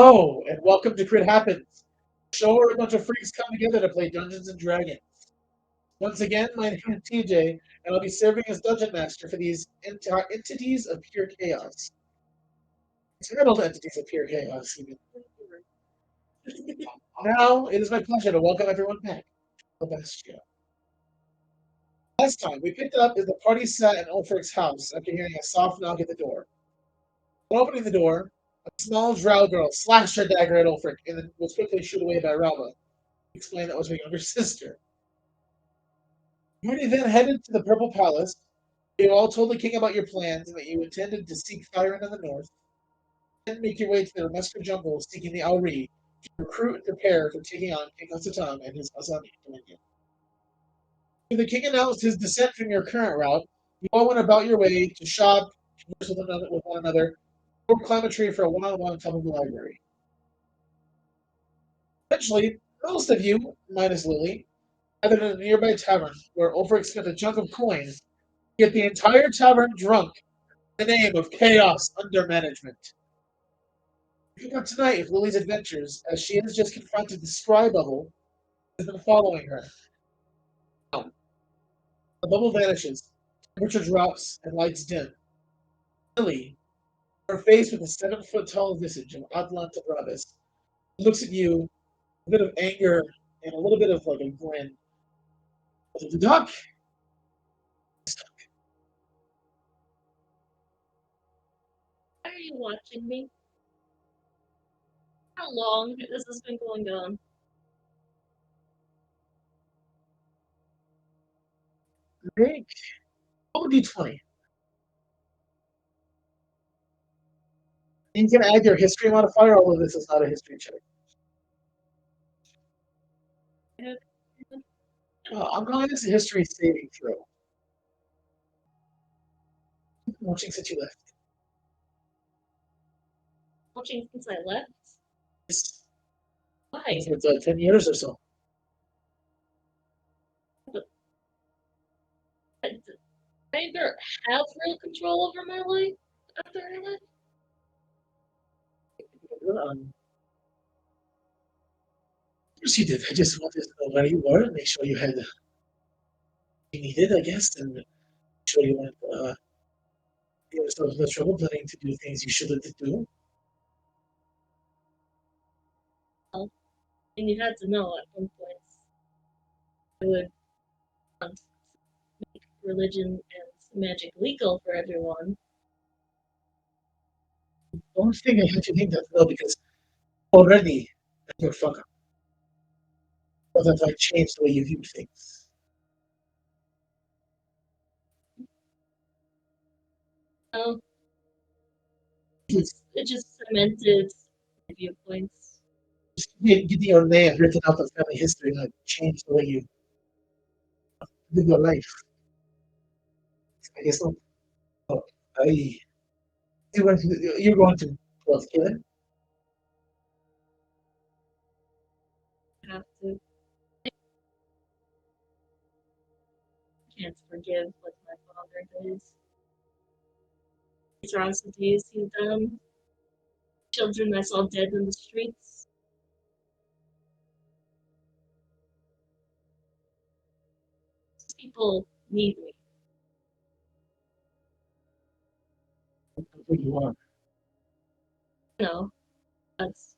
Hello, and welcome to Crit Happens, a show where a bunch of freaks come together to play Dungeons and Dragons. Once again, my name is TJ, and I'll be serving as Dungeon Master for these entities of pure chaos. Entitled entities of pure chaos, even. Now, it is my pleasure to welcome everyone back to the best show. Last time, we picked up as the party sat in Ulfric's house after hearing a soft knock at the door. While opening the door, a small drow girl slashed her dagger at Ulfric and then was quickly shooed away by Rauva. Explained that was her younger sister. Moody then headed to the Purple Palace. You all told the king about your plans and that you intended to seek fire in the north. Then make your way to the Remesker jungle seeking the Auri to recruit and prepare for taking on King Hasatan and his Azani dominion. When the king announced his descent from your current route, you all went about your way to shop, converse with one another, or climb a tree for a one-on-one on top of the library. Eventually, most of you, minus Lily, gathered in a nearby tavern where Ulfric spent a chunk of coins to get the entire tavern drunk in the name of chaos under management. Picking up tonight with Lily's adventures as she has just confronted the scry bubble that has been following her. The bubble vanishes, temperature drops, and lights dim. Lily, her face with a 7-foot tall visage of Atlanta Bravis, looks at you, a bit of anger and a little bit of like a grin. The duck. Why are you watching me? How long has this been going on? Make roll d20. You can add your history modifier, although this is not a history check. I'm going to history saving throw. Watching since you left. Watching since I left? It's, Why? it's 10 years or so. I either have real control over my life after I left? Of course you did. I just wanted to know where you were and make sure you had what you needed, I guess, and make sure you weren't give yourself no trouble planning to do things you shouldn't do. Well, and you had to know at one point I would make religion and magic legal for everyone. The only thing I had you think that though, because already you're fuck up. But that might change the way you view things. No. It just cemented my viewpoints. Just getting your name written out of family history might change the way you live your life. I guess not. Oh, you're going to kill him? I have to. I can't forgive what my father did. Atrocities he's done. Children I saw dead in the streets. These people need me. Who you are. No, that's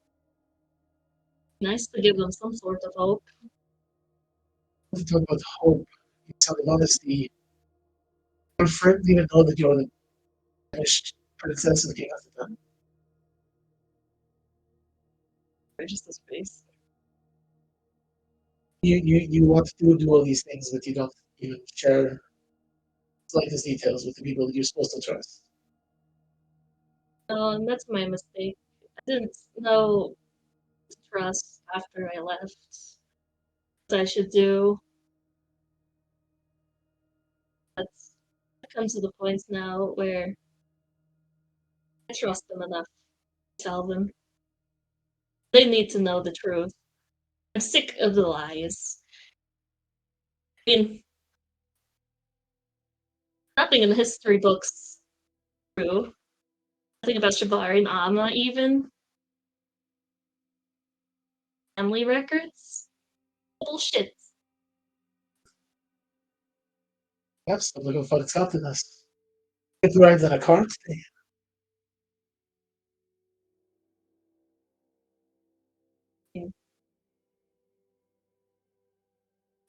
nice to give them some sort of hope. To talk about hope, you tell of honesty. Your friends even know that you're the banished princess of King Hasatan. They're just a space. You want to do all these things that you don't even share slightest details with the people that you're supposed to trust. And that's my mistake. I didn't know to trust after I left. What I should do. That's come to the point now where I trust them enough to tell them. They need to know the truth. I'm sick of the lies. I mean, nothing in the history books is true. Nothing about Shibari and Amma, even. family records? Bullshit. Yes, I'm looking for its happiness. It rides on a cart.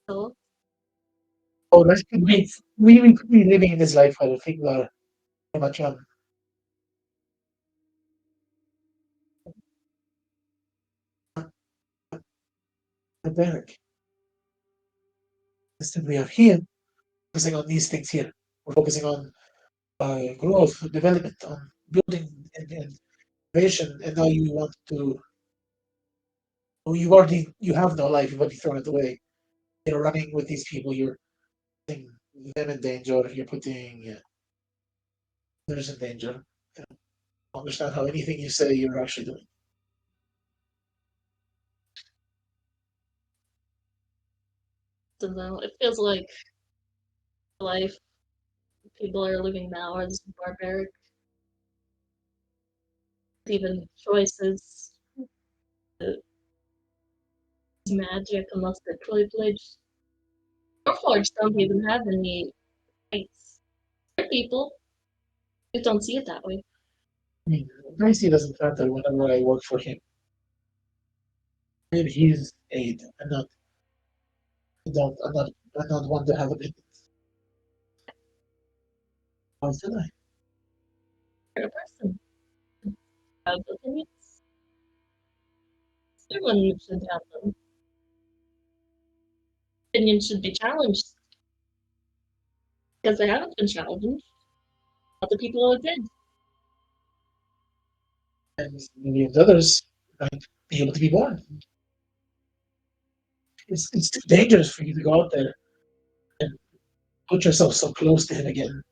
So, Oh, that's we could be living in this life where people are very much barbaric. Instead, we are here focusing on these things here. We're focusing on growth, development, on building and innovation, and now you want to. Oh, you have no life. You've already thrown it away. You're running with these people. You're putting them in danger. You're putting others in danger. I don't understand how anything you say you're actually doing. don't know. It feels like life people are living now is barbaric. Even choices, uh, magic unless they're privileged. Warforged don't even have any rights. They're people who don't see it that way. I mean, Gracie doesn't matter whenever I work for him. Maybe he's aid. I'm not one to have opinions. How should I? You're a person. Have opinions. Everyone should have them. Opinions should be challenged because they haven't been challenged. Other people who did. And millions others might be able to be born. It's too dangerous for you to go out there and put yourself so close to him again.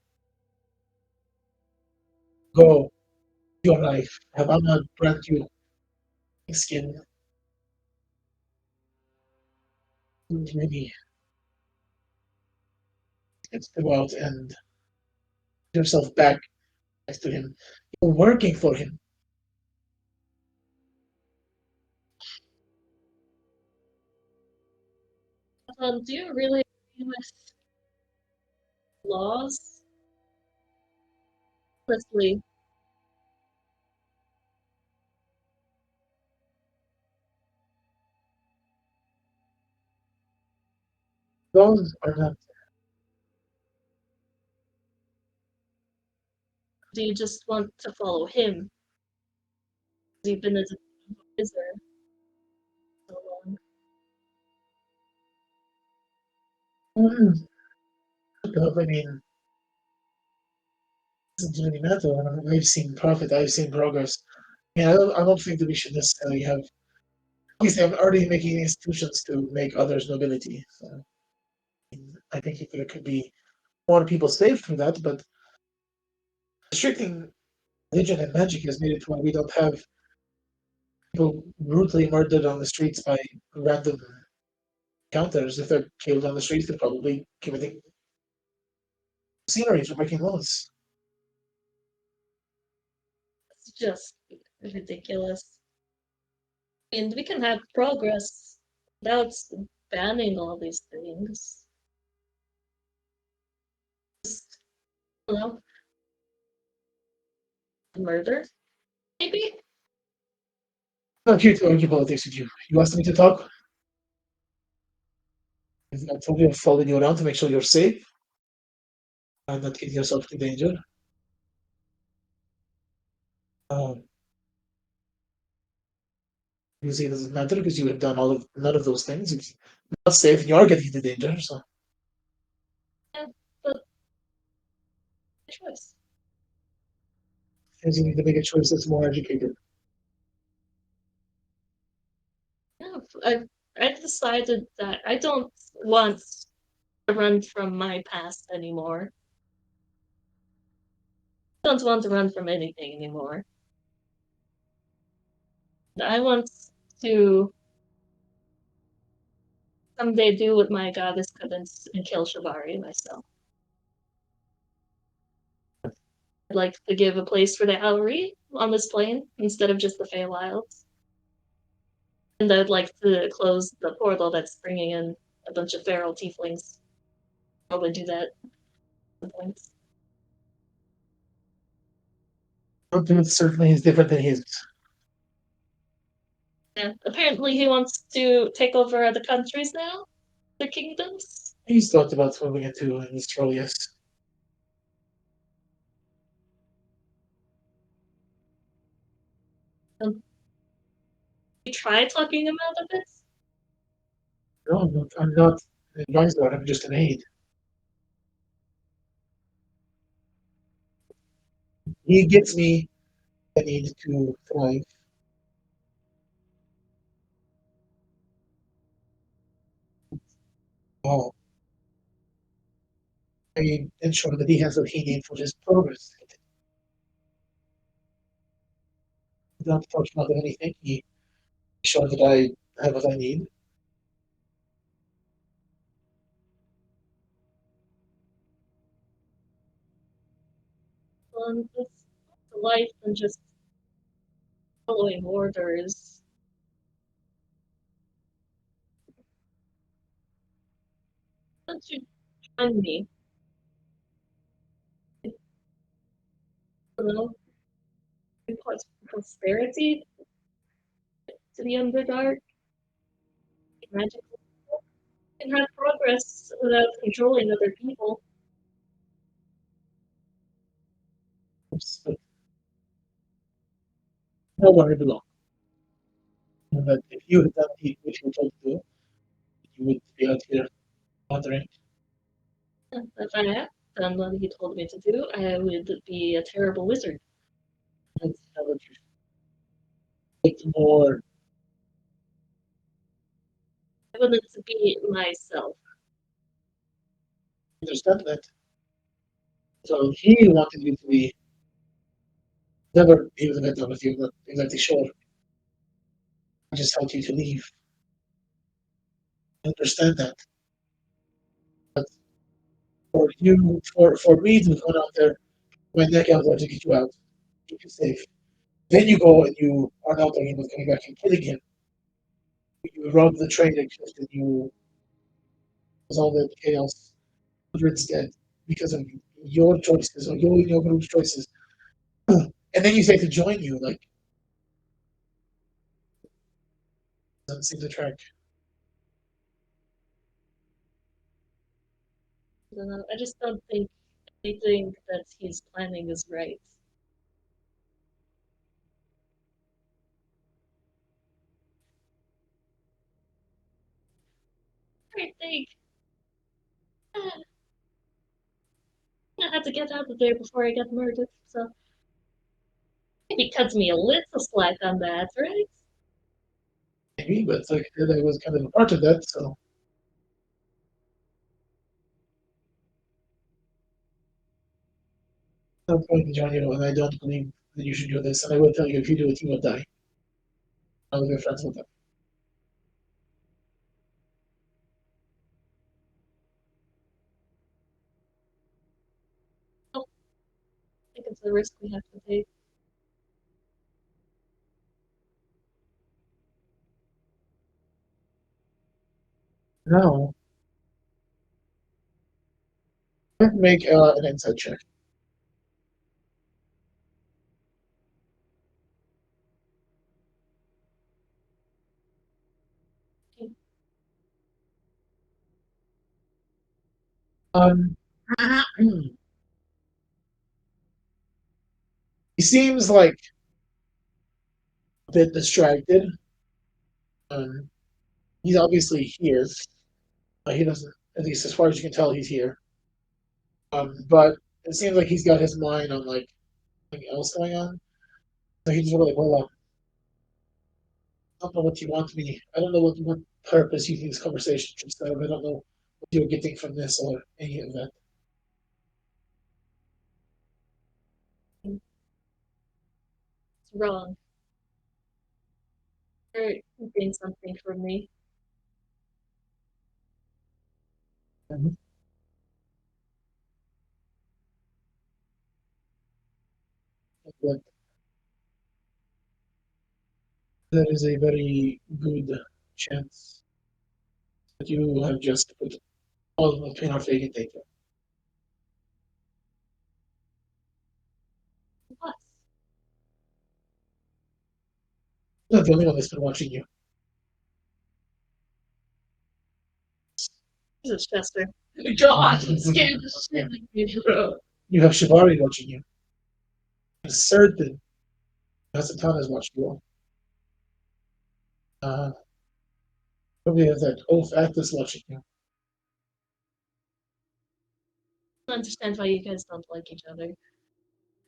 Go your life. Have Amma grant you skin. Maybe it's to go out and put yourself back next to him. You're working for him. Do you really agree with laws? Firstly, Those are not. do you just want to follow him? You've been as a advisor so long. Mm, I mean, it doesn't really matter. I've seen profit. I've seen progress. Yeah, I don't think that we should necessarily have. Obviously, I'm already making institutions to make others nobility. So I think there could be more people saved from that, but restricting religion and magic has made it where we don't have people brutally murdered on the streets by random counters. If they're killed on the streets, they're probably committing scenery for breaking laws. It's just ridiculous. And we can have progress without banning all these things. Just, you know, murder, maybe? I'm not here to argue politics with you. You asked me to talk. I told you I've followed you around to make sure you're safe and not getting yourself to danger. Um, you see, it doesn't matter because you have done none of those things. It's not safe and you are getting into danger. So Yeah, but choice. as you need to make a choice that's more educated. Yeah, I decided that I don't want to run from my past anymore. I don't want to run from anything anymore. I want to someday do what my goddess couldn't and kill Shibari myself. I'd like to give a place for the Owlry on this plane instead of just the Feywilds. And I'd like to close the portal that's bringing in a bunch of feral tieflings. Probably do that at some point. Dalton certainly is different than his. Yeah. Apparently he wants to take over other countries now. Their kingdoms. He's thought about moving into an Astral, yes. You try talking him out of it? No, I'm not an advisor, I'm just an aide. He gets me I need to thrive. Oh, I ensure that he has what he needs for his progress. Without talking about anything, he ensure that I have what I need. It's life than just following orders. Don't you join me? You know, impart prosperity to the Underdark. Magical and have progress without controlling other people. But no one belong. And that if you had done what you were told to do, you would be out here wandering. If I had done what he told me to do, I would be a terrible wizard. And how would you take more I wanted to be myself. understand that? So he wanted you to be never he was a bit done with you, but exactly sure. I just helped you to leave. I understand that. But for me to go out there, my neck out there to get you out, keep you safe. Then you go and you are now talking about coming back and killing him. You rob the train and you cause all the chaos. Hundreds dead because of your choices or your group's choices. And then you say to join you, like doesn't seem to track. I don't know. I just don't think anything that he's planning is right. I think I had to get out of there before I got murdered, so maybe cuts me a little slack on that, right? Maybe, but like I was kind of a part of that, so I'm going to join you, and I don't believe that you should do this. And I will tell you, if you do it, you will die. All of your friends will die. Oh, I think it's a risk we have to take. Now, let's make an insight check. Um, he seems like a bit distracted. Um, he's obviously here. He doesn't, at least as far as you can tell, he's here. But it seems like he's got his mind on like something else going on. So he's really like, well, I don't know what you want me. I don't know what purpose you think this conversation should serve. I don't know what you're getting from this or any of that. It's wrong. You're keeping something from me. Mhm. But There is a very good chance that you have just put all of between our fake and data. What? I'm not the only one that's been watching you. Jesus, Chester. God, I'm scared the shit out of you, bro. You have Shibari watching you. I'm certain Hasatan is watching you. Probably have that oath actress watching you. I don't understand why you guys don't like each other.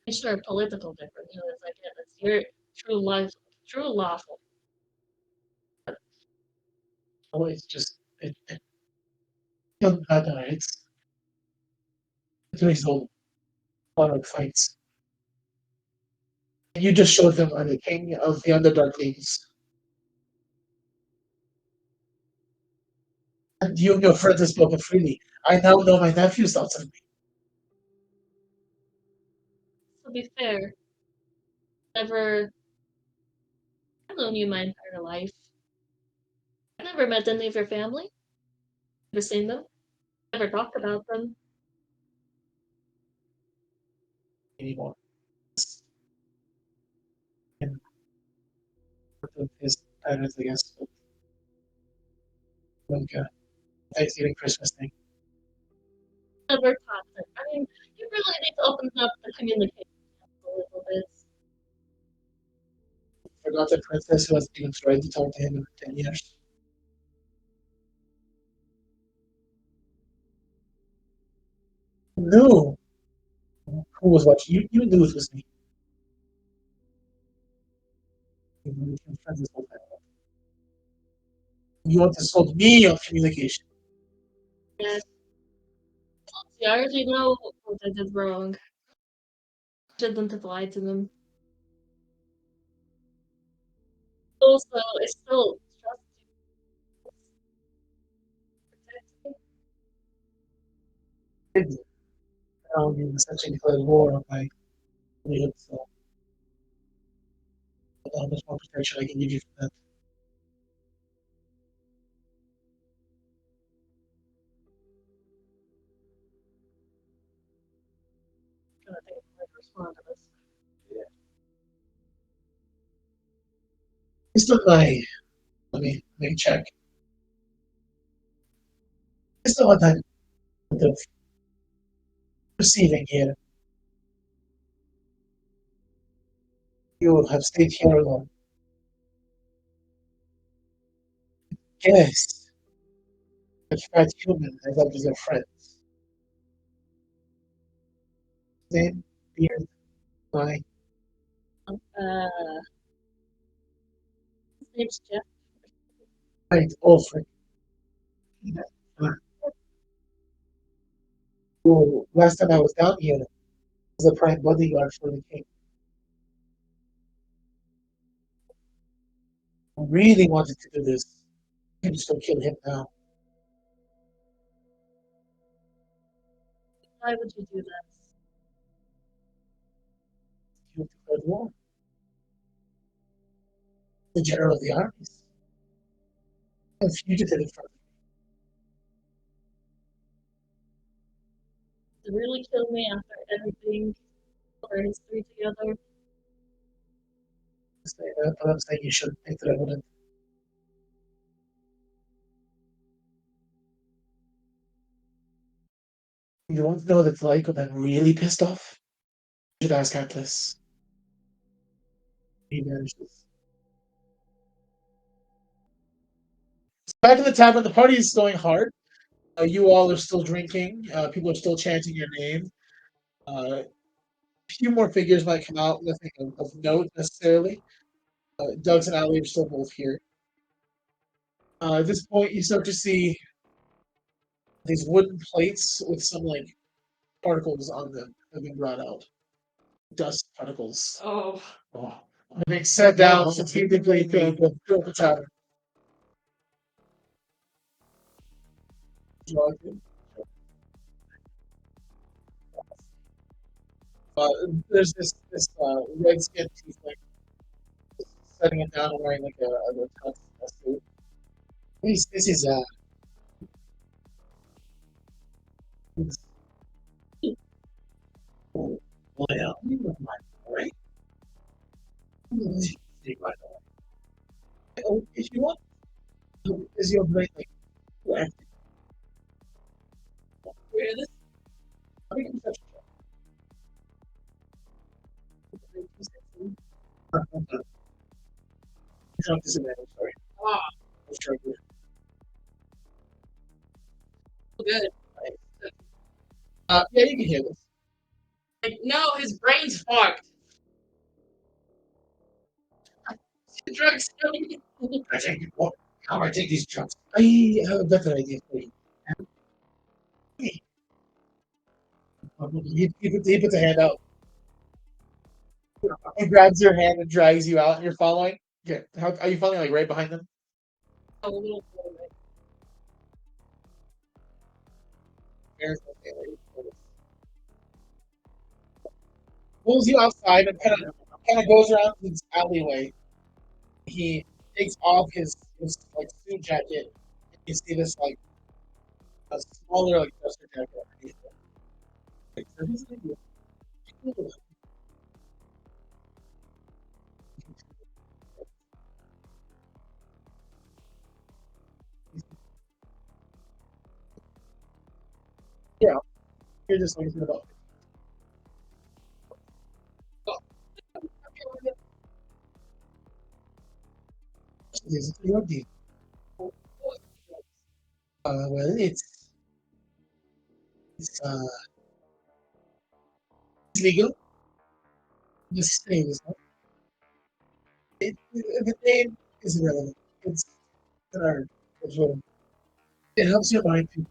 It's sure political differences. I get it's your true lawful. Oh, it's just it doesn't matter. It's a result of a lot of fights. You just showed them I'm the king of the Underdark Leagues. And you and your friends have spoken freely. I now know my nephew's thoughts of me. To be fair, never I've known you my entire life. I've never met any of your family. Never seen them. Never talked about them. Anymore. And part of his parents, I guess. Like Thanksgiving, Christmas thing. Never taught them. I mean, you really need to open up the communication a little bit. Forgot the princess who hasn't even tried to talk to him in 10 years. No. Who was watching? You knew it was me. You became friends this whole time. You want to solve me on communication. Yeah. I already know what I did wrong. Shouldn't have lied to them. Also, I still trust you. You essentially declared war on my livelihood, so I don't know how much more protection I can give you from that. I'm gonna think I respond to this. Based on my, let me check. Based on what I'm kind of perceiving here, you have stayed here alone. Yes, but you're not human as well as your friends. Name, beard, my, Uh, his name's Jeff. right, Ulfric. Who, last time I was down here, was a prime bodyguard for the king. I really wanted to do this. I can just go kill him now. Why would you do that? You declared war. The general of the armies. A fugitive in front of To really kill me after everything, our history together. say that, but I'm saying you shouldn't think that I wouldn't. You want to know what it's like when I'm really pissed off? You should ask Atlas. He manages. Back in the tavern, the party is going hard. You all are still drinking. People are still chanting your name. A few more figures might come out, nothing of note necessarily. Doug's and Ali are still both here. At this point, you start to see these wooden plates with some like particles on them have been brought out. Dust particles. Oh. Oh. Being set down strategically to fill the tavern. Uh, there's this red skin tiefling setting it down and wearing like a suit. This is well, my right. See, by the way. Oh, if you want, is your brain like active? Where this? I mean, perception check. Drunk disadvantage. Sorry. Ah, let's try good. Good. Yeah, you can hear this. Like, no, his brain's fucked. Drugs. I take what? How do I take these drugs? I have a better idea for you. He puts a hand out. He grabs your hand and drags you out, and you're following. Okay, how are you following? Like right behind them? A little bit. Pulls you outside and kind of goes around this alleyway. He takes off his like suit jacket. And you see this like a smaller like duster jacket underneath it. Like, so he's like, yeah, you're just like about. Is your deal? Well, it's legal. Just saying, is not. The name is irrelevant. It's an art as well. It helps your mind to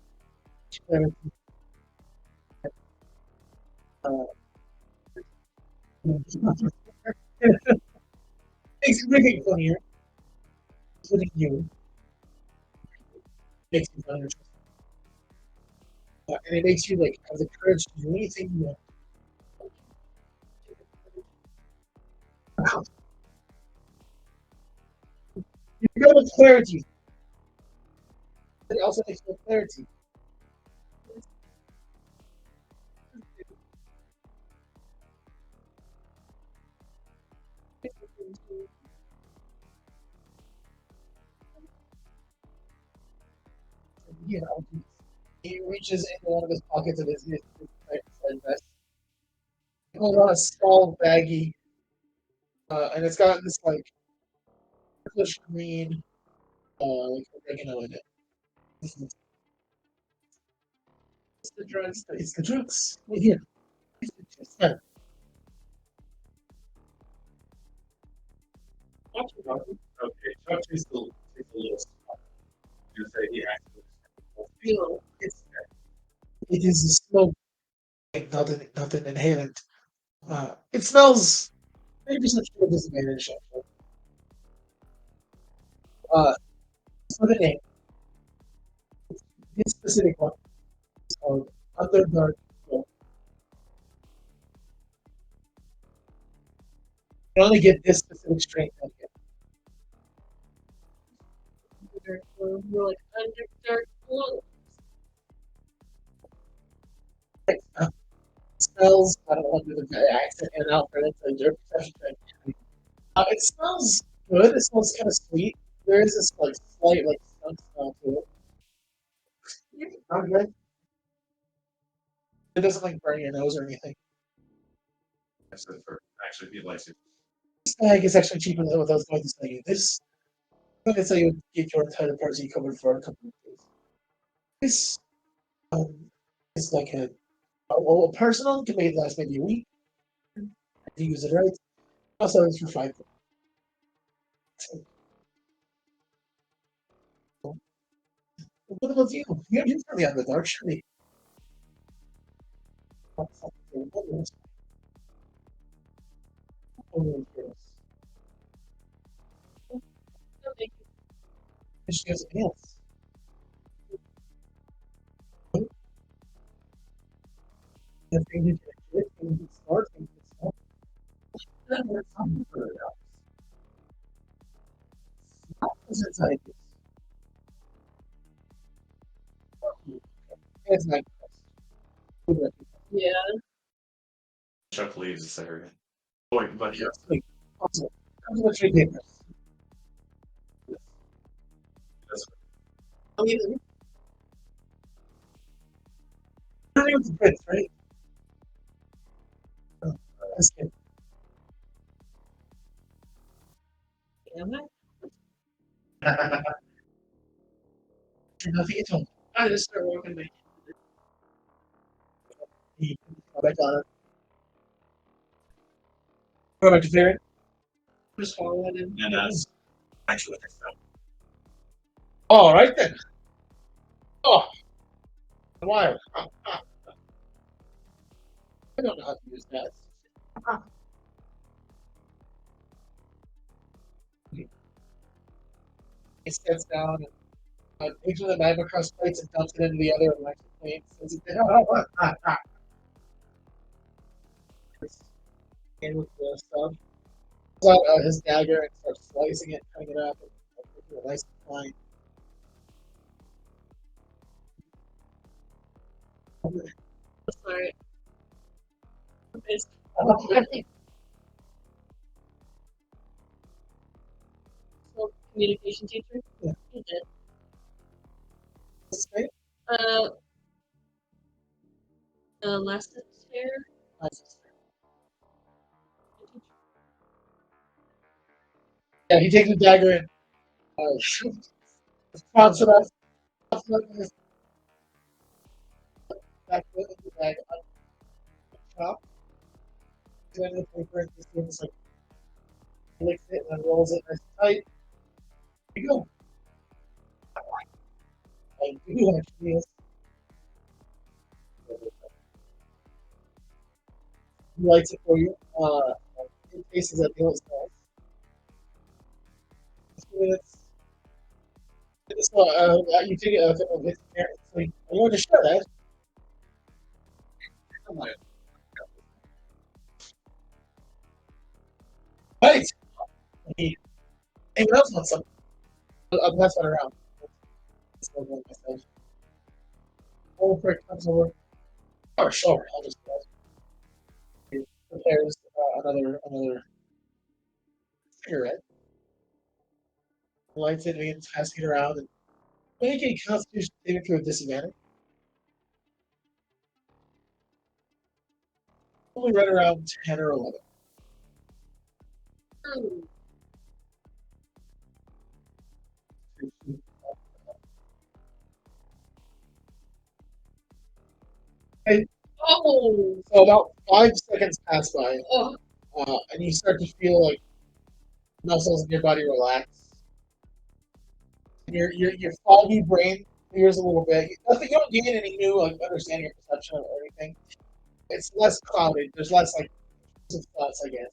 clarity. Uh, makes everything funnier. Including you. Makes you fun. And it makes you like have the courage to do anything you want. You go with clarity. It also makes you clarity. You know, he reaches into one of his pockets of his vest. He pulls out a small baggie, and it's got this like purplish green, like oregano in it. It's the drugs. It's the drugs. Right here. Yeah. Okay, Chuck takes a little spot. You say he actually feel it is a smoke, not an inhalant. It smells maybe such a disadvantage. Uh, so the name, this specific one is called Underdark. You can only get this specific strain. We're like Underdark Blue. Uh, smells. I don't want to do the accent and out for it. So your perception check. It smells good. It smells kind of sweet. There is this like slight like skunk smell to it. Okay. It doesn't like burn your nose or anything. I said for actually be like it. This bag is actually cheaper than what I was going to tell you. This I'm going to tell you get your entire party covered for a couple of days. This um, is like a personal can maybe last maybe a week. If you use it right. Also, it's for 5. What about you? You're probably on the dark, surely. She goes, yes. The thing you can get and start and stuff. That works on for What's inside this? It's not good. Yeah. Chuck leaves this area. Wait, but yeah. Wait, also, come to the trade papers. I mean, you're with the prince, right? Oh, that's good. Am I? Nothing at all. I just start walking back. Go back on it. Go back to Farron. Just follow it in. And that's actually what I felt. All right then. Oh, why? I don't know how to use that. He steps down and takes one of the magma crust plates and dumps it into the other electric plates. Is it in with the stuff? Pulls out his dagger and starts slicing it, cutting it up, and making a nice line. Sorry. It's communication teacher. Yeah. He did. What's his name? Last chair. Yeah, he takes the dagger and pounds it off. Back in the bag on top. Then the paper and just gives like licks it and then rolls it nice and tight. There you go. I do actually. Yes. He lights it for you. In cases that deal with spells. 2 minutes. So, you take it of his parents. So you want to share that? Come on. Right. Anyone else wants some? I'll pass that around. Still going myself. Prick comes over. Oh, sure. I'll just go. He prepares another cigarette. Lights it, begins passing it around, and make a constitution saving through a disadvantage. Only right around 10 or 11. Okay, Oh. so about 5 seconds pass by, Oh. and you start to feel like muscles in your body relax. And your foggy brain clears a little bit. Nothing, you don't gain any new like understanding or perception or anything. It's less clouded. There's less like thoughts, I guess.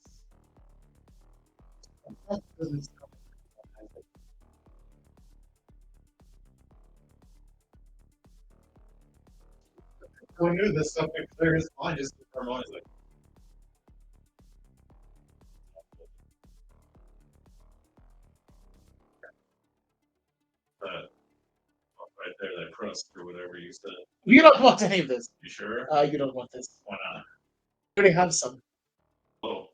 Who knew this stuff could clear his mind just harmoniously? Right there, that crust or whatever you said. You don't want any of this. You sure? You don't want this. Why not? You already have some. Oh,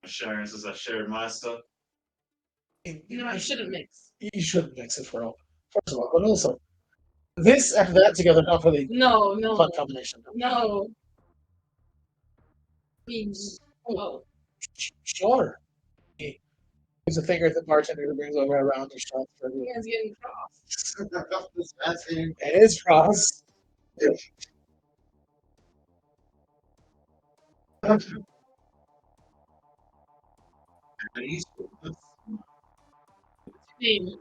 sharing since I shared my stuff. I shouldn't mix. You shouldn't mix it for all. First of all, but also this and that together not really No. fun combination. No. Please. Oh. Sure. He gives a finger at the bartender who brings over a round of shots for You everyone. guys getting cross. This fascinating. It is Frost. Name.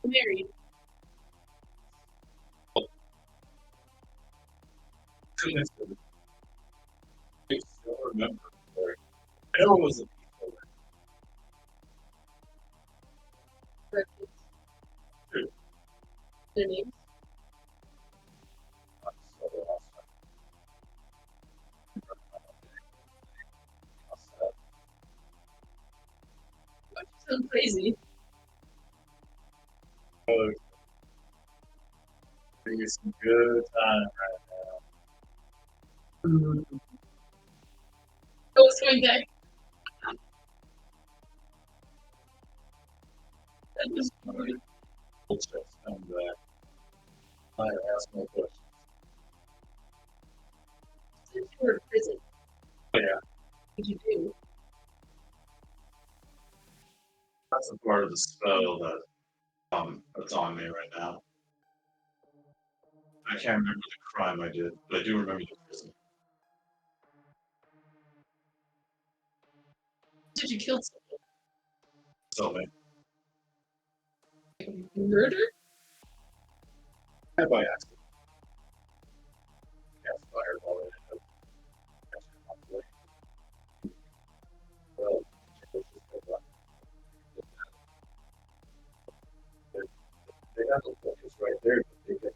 Married. I still remember. I know it was a people. Good. Their names. sound crazy. Oh, bring some good time right Go swing back. That was funny. now. We'll just come back. I ask my questions. Since you were in prison, Oh, yeah, what did you do? that's a part of the spell that's on me right now. I can't remember the crime I did, but I do remember the prison. Did you kill someone? So, man, Murder? by accident. Cast fireball in it. Well, they have the focus right there, but they get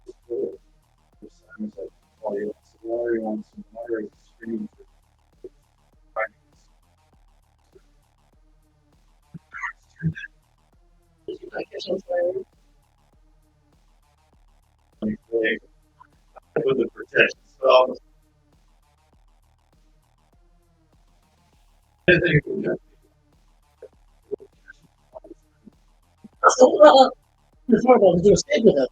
just full. Simon's like, oh, you want some water, he's screaming for Did you like yourself fire? with the protection spell. I think we got So, before that, did you escape with that?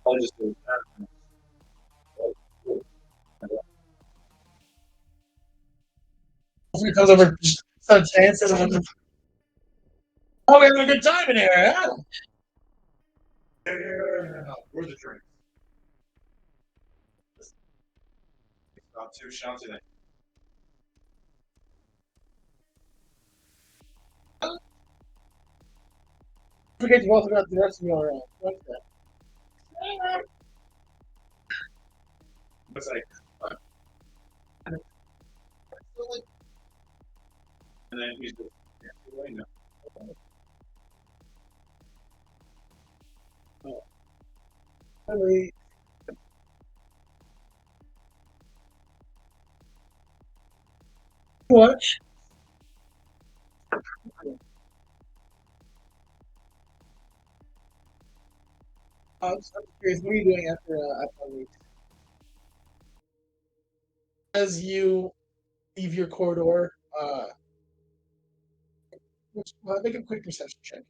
I'll just do that. He comes over, just starts dancing. And, oh, we're having a good time in here, huh? Where's the drink? It's not too shouty. Forget you also got the rest of your what's that? It's like, and then he's just dancing away now. Really? What? I'm curious, what are you doing after week? As you leave your corridor, make a quick perception check.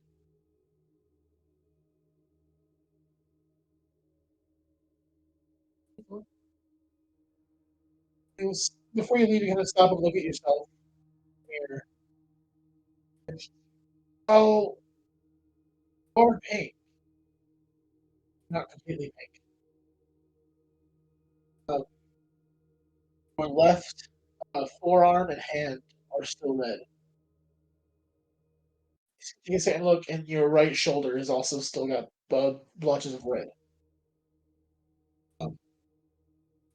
Before you leave, you kind of stop and look at yourself here. Oh, or pink, not completely pink. Your left forearm and hand are still red. You can sit and look, and your right shoulder is also still got blotches of red.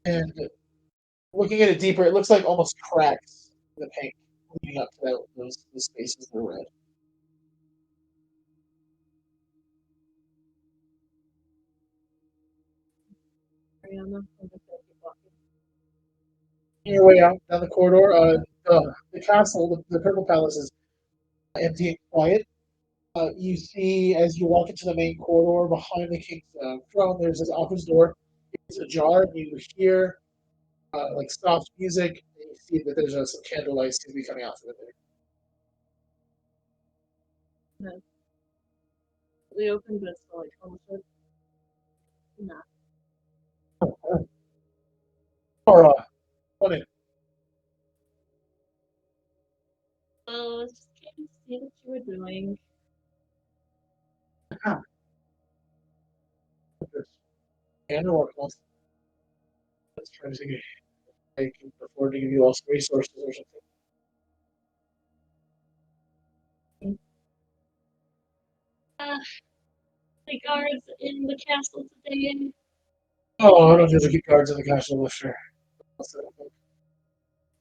And looking at it deeper, it looks like almost cracks in the paint leading up to those spaces that are red. Ariana, Your way out down the corridor, the castle, the Purple Palace is empty and quiet. You see as you walk into the main corridor behind the king's throne, there's this office door. It's ajar. You hear like soft music. And you see that there's some candlelight seems to be coming out from it there. no. We opened, but it's still like almost shut. Nah. Or what in? So I was just trying to see what you were doing. And or else. Let's try to think if I can afford to give you all some resources or something. The guards in the castle today. Oh, I don't think there's keep guards in the castle with sure.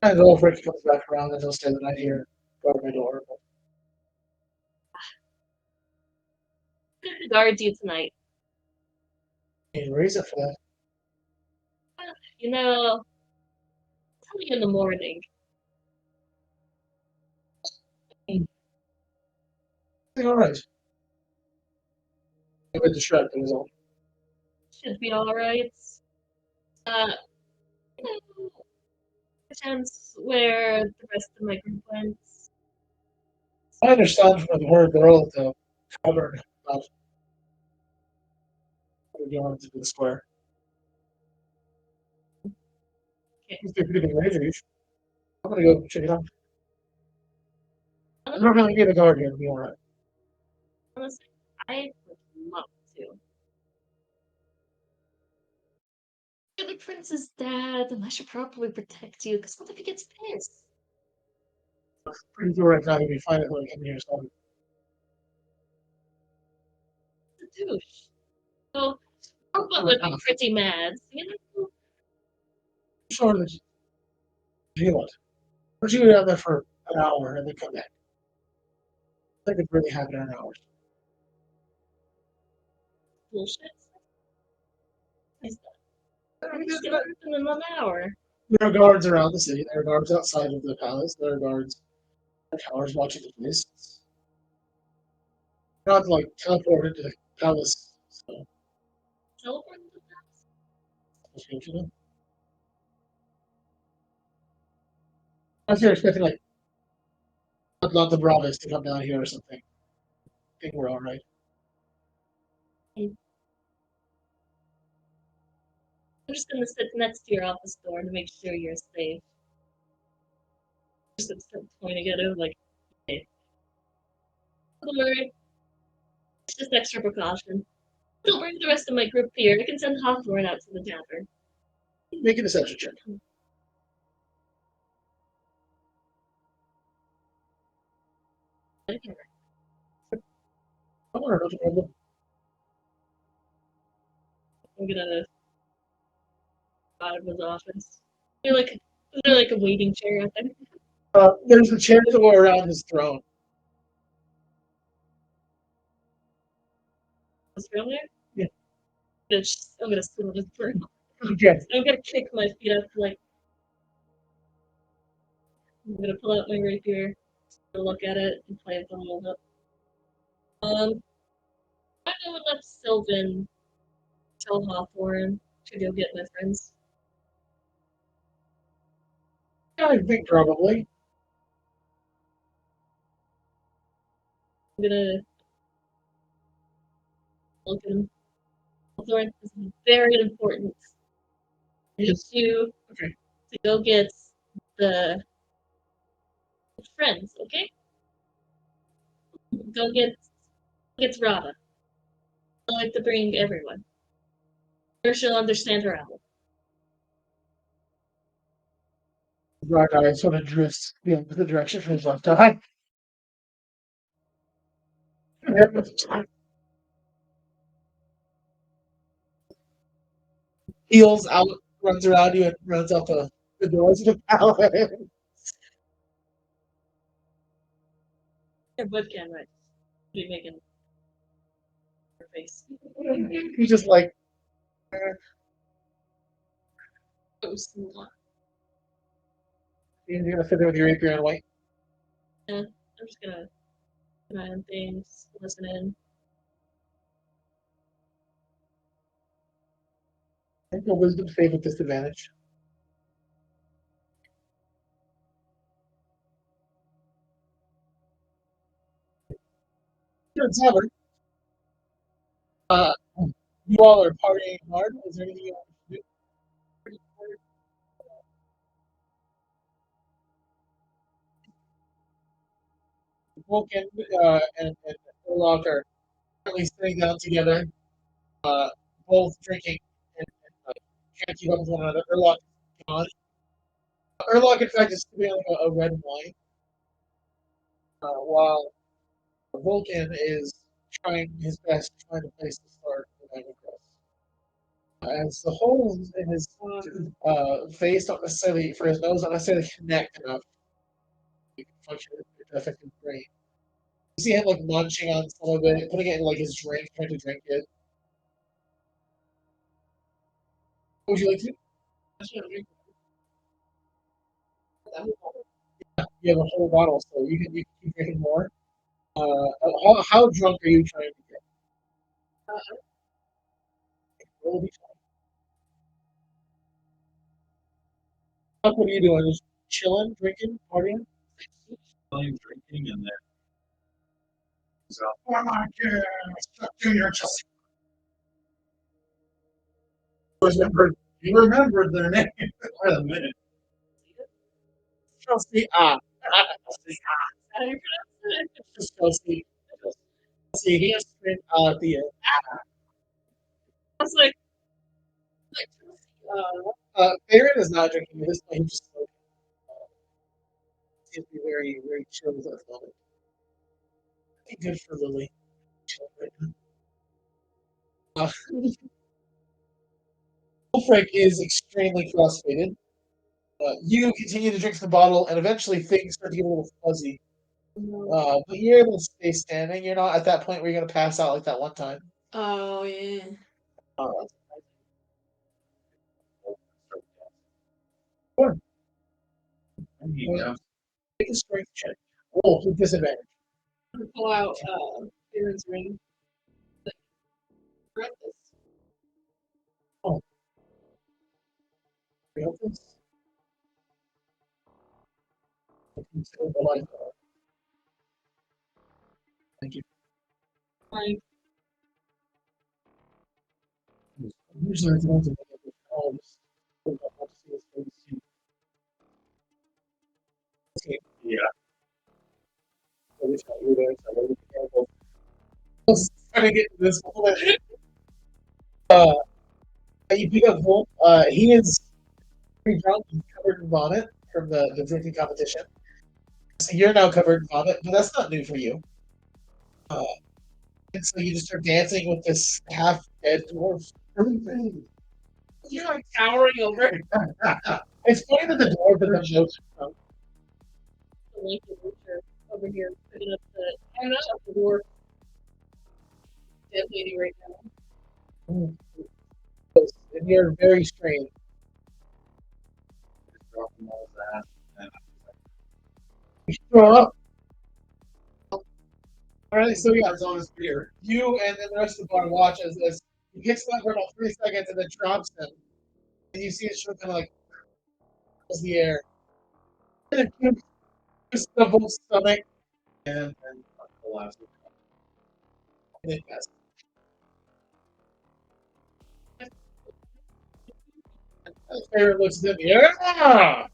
And old Rick comes back around and he'll stay the night here and guard my door. But What did the guards do tonight? any reason for that? you know, I'll tell you in the morning. Alright. A bit distracting is all. Should be alright. Uh, you know, chance where the rest of my group went. I understand from the girl at the tavern about going to the square. Okay. It's a pretty big range. I'm gonna go check it out. I'm not gonna get a guard here to be alright. Honestly, I would love to. You're the prince's dad, and I should probably protect you, because what if he gets pissed? Pretty sure right now you'll be fine when I come here, so The douche. So, Rauva would be pretty mad, you know? I'm sure that you know what? Why don't you go down there for an hour and then come back? I think it's really happen in an hour. Bullshit. I'm just gonna happen in 1 hour. There are guards around the city. There are guards outside of the palace. There are guards at towers watching the place. Not like teleported to the palace. So, Teleport to the palace? I was expecting like not the Bravas to come down here or something. I think we're all right. I'm just gonna sit next to your office door to make sure you're safe. Just pointing at him, like, okay. Don't worry. It's just extra precaution. Don't bring the rest of my group here. I can send Hawthorne out to the tavern. Make a deception check. Okay. I wonder if I'm I'm gonna go out of his office. Is there like a waiting chair out there? there's a chair to go around his throne. Australia? Yeah. I'm gonna sit on his throne. Yes. I'm gonna kick my feet up, like, I'm gonna pull out my rapier, look at it, and play with it a little bit. I know enough Sylvan to tell Hawthorne to go get my friends. Yeah, I think probably. I'm gonna look at him. Hawthorne, this is very important. I need you Okay. to go get the friends, okay? Go get Rauva. I like to bring everyone. Or she'll understand her owl. Black eye sort of drifts the opposite direction from his left eye. Heels out, runs around you, and runs out the doors of the palace. Your webcam, right? Be making her face. He's just like, Oh, snot. you're gonna sit there with your rapier and wait. Yeah, I'm just gonna keep an eye on things, listen in. I think a wisdom save with disadvantage. You're in tavern. Uh, you all are partying hard. Is there anything you want to do? Vulcan and Yrlakk are currently sitting down together, uh, both drinking and can't keep up with one another. Yrlakk is gone. Yrlakk, in fact, is sipping on a red wine, while Vulcan is trying his best, trying to place the start for the Cross. As the holes in his face don't necessarily, for his nose, don't necessarily connect enough to function with the effective brain. You see him like munching on some of it, putting it in like his drink, trying to drink it. What would you like to do? You have a whole bottle, so you can keep drinking more. How drunk are you trying to get? Roll d20. What are you doing? Just chilling, drinking, partying? Drinking, and then so, oh my God, Junior just remembered their name for a minute. Chelsea. How do you pronounce it? Just Chelsea. Chelsea. He has to drink at the end. I was like, Aaron is not drinking at this point. He's just smoking. Seems to be very, very chill at the moment. I think good for Lily. Chill right now. Wolfric is extremely frustrated. You continue to drink the bottle, and eventually things start to get a little fuzzy. But you're able to stay standing. You're not at that point where you're going to pass out like that one time. oh yeah. Sure. Yeah. Make a strength check. Roll with disadvantage. Pull out Aaron's ring. Correct this. We hope this. Save the life. Thank you. Like, Usually it's going to make it all just hold up, I'll see his face too. Okay, Yeah. so this guy, you're there, so I gotta be careful. Let's try to get to this one. You pick up Wulf. He is pretty drunk and covered in vomit from the drinking competition. So you're now covered in vomit, but that's not new for you. And so you just start dancing with this half-dead dwarf. you're like towering over It's funny that the dwarf that the jokes from. the lake of nature over here, picking up the I don't know the dwarf dead lady right now. And you're very strange. Just drop him all his ass, and You throw up. Alright, so yeah, it's on his beer. you and then the rest of the bar watch as he picks him up for about 3 seconds and then drops him. And you see his shirt kind of like fills the air. And it just the whole stomach And collapses. and then passes. Aaron looks at him. Yeah!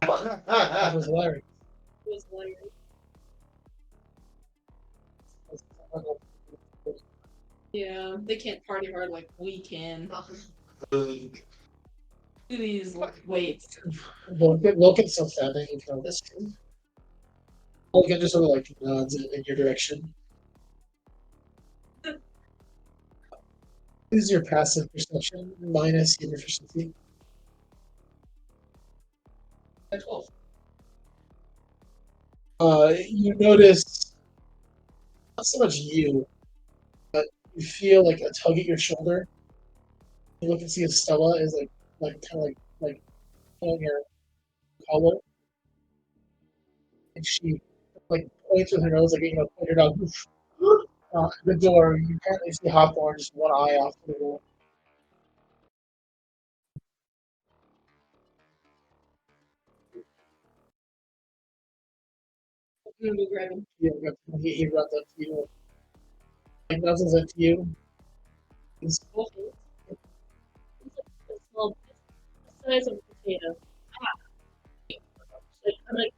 That was hilarious. It was hilarious. Yeah, they can't party hard like we can. These weights. Logan's so standing in front of this room. Logan just sort of like nods in your direction. This is your passive perception minus your proficiency. At 12. You notice not so much you, but you feel like a tug at your shoulder. You look and see Estella is like kind of like on your collar, and she like points with her nose like point her dog. The door. You apparently see Hawthorne just one eye off to the door. I'm gonna go grab him. He runs up to you. He nuzzles into you. He's It's a small, it's the size of a potato. I'm like,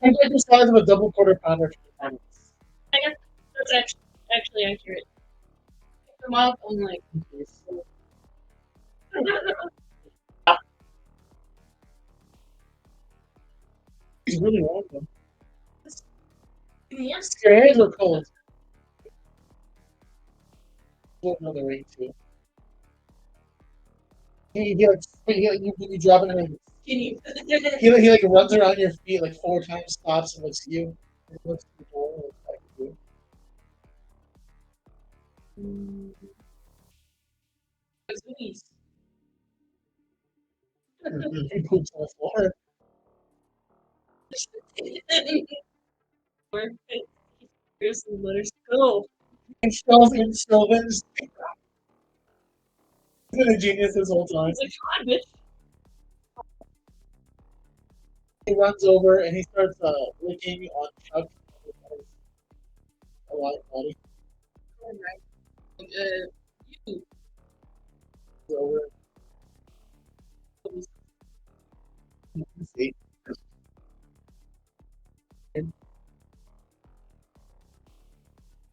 like the size of a double quarter pounder. I guess that's actually accurate. Pick them up and like. He's really wrong though. Yes. Your hands are cold. Another ring too. When you drop it in, Skinny. he like runs around your feet like 4 times, stops and looks at you. And looks at the door and looks back at you. He poops on the floor. Seriously, let us go. And Shell's in Sylvan's. He's been a genius this whole time. He's like, come on, bitch. He runs over and he starts licking on Chuck. A lot of body. Alright. You. He's over. See.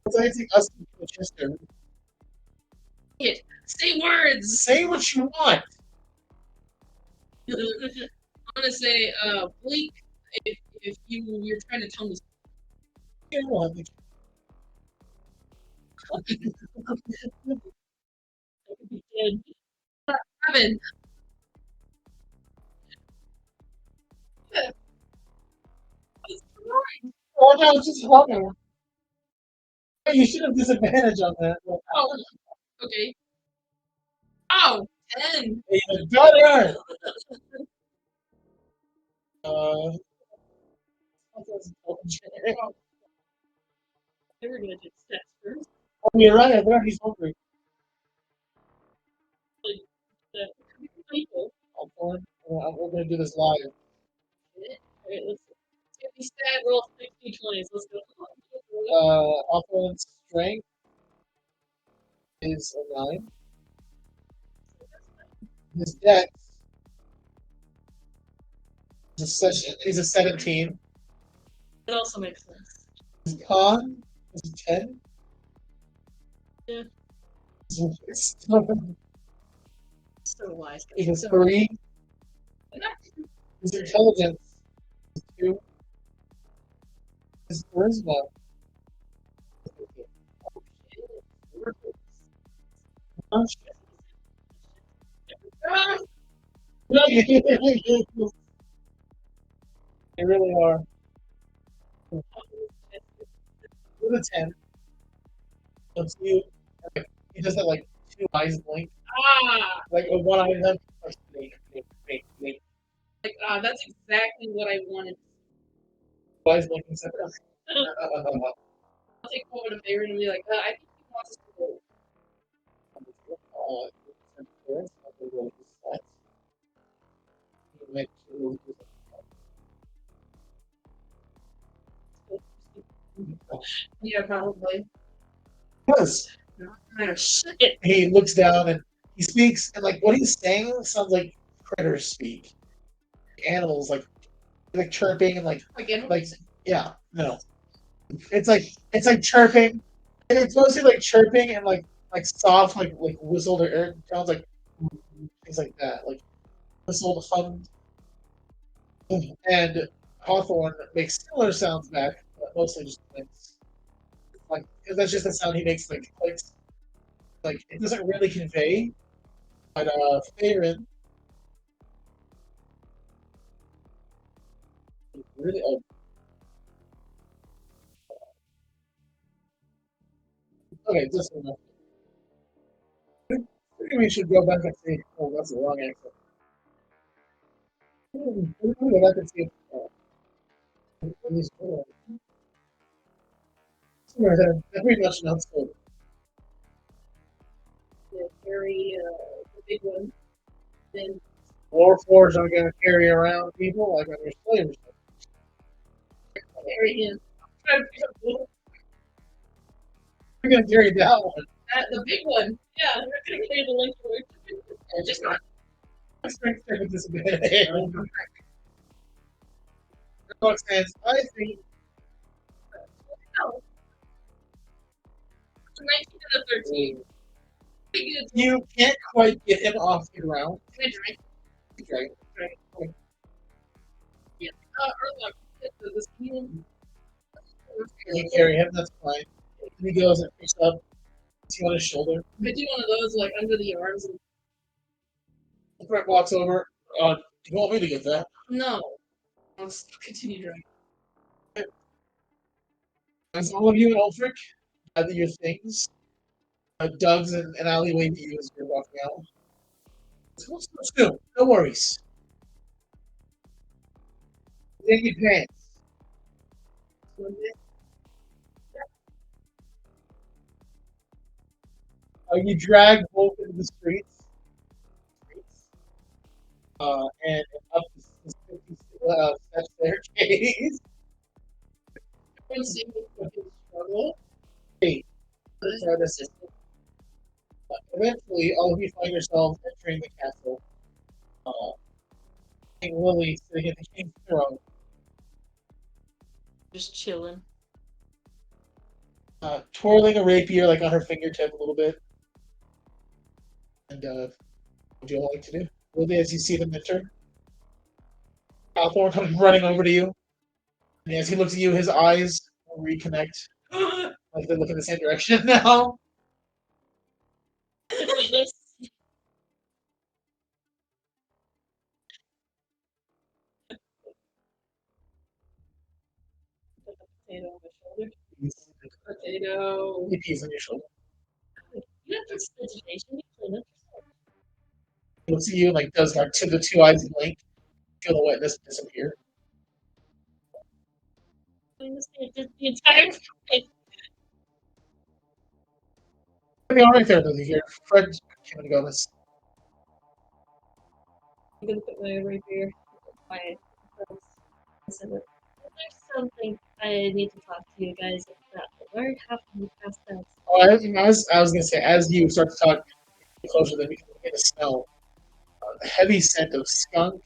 Besides us to Chester, Say words. say what you want. I'm gonna say, Blake, if you're trying to tell me You know, I think I could be dead. Evan. Yeah. It's right. oh no, it's just humming. You should have disadvantage on that. Oh, okay. Oh, 10. Even better. They were gonna do stats first. Oh, you're right. I bet he's hungry. The people. We're gonna do this live. Alright, let's get these stat roll 60 20s. Let's go. Offense strength is a 9. His dex is a 17. That also makes sense. His con is a 10. Yeah. His So wise. is a 3. His intelligence is 2. His charisma. Oh, shit. They really are. With a 10. Looks you. He does that like 2 eyes blink. Like a one eye left. Like, that's exactly what I wanted. 2 eyes blinking separate. I'll take one of favor and be like, I think he wants us to go. Yeah, probably. Yes. Shit. He looks down and he speaks, and like what he's saying sounds like critters speak. Animals like chirping and like yeah, no. It's like chirping, and it's mostly like chirping and like soft like whistled or air sounds like things like that, like whistled hum. And Hawthorne makes similar sounds back, but mostly just clicks. Like 'cause that's just the sound he makes, like clicks. Like it doesn't really convey, but Faerun really okay, just enough. Maybe we should go back and see. Oh, that's the wrong answer. Go back and see. These they're pretty much not so. Yeah, carry the big one. Then Warforged are gonna carry around people like on your slaves. carry him. We're gonna carry that one. The big one. Yeah, we're gonna carry the link forward. Just not. Strength check with disadvantage. Rock says, I think No. 19 and a 13. Pretty good. you can't quite get him off the ground. Can I drink? Okay. Yeah. Yrlakk, this healing. You carry him, that's fine. And he goes and picks up, puts you on his shoulder. I do one of those like under the arms and Brett walks over. Do you want me to get that? no. Let's continue drinking. As all of you in Ulfric gather your things, Doug's an alleyway to you as you're walking out. Let's go, no worries. Ziggy pants. You drag Wulf into the streets. And up this 50 step staircase. Everyone seeing with his struggle. Hey, sorry, this is- Eventually, all of you find yourselves entering the castle. King Lily sitting at the king's throne, Just chilling. twirling a rapier like on her fingertip a little bit. And what would you all like to do? Lily, as you see them enter, Althorn comes running over to you. And as he looks at you, his eyes reconnect. Like they look in the same direction now. This Put the potato on my shoulder. He's Potato. he pees on your shoulder. you have this vegetation, you clean up yourself. He looks at you and like does like the two eyes blink. Feel the wetness disappear. Doing this the entire time. Everything all right there, Lily. Here, Fred came and go this. I'm gonna put my rapier. My There's something I need to talk to you guys about. Where have you passed that? Oh, I was gonna say, as you start to talk closer, then you can begin to smell a heavy scent of skunk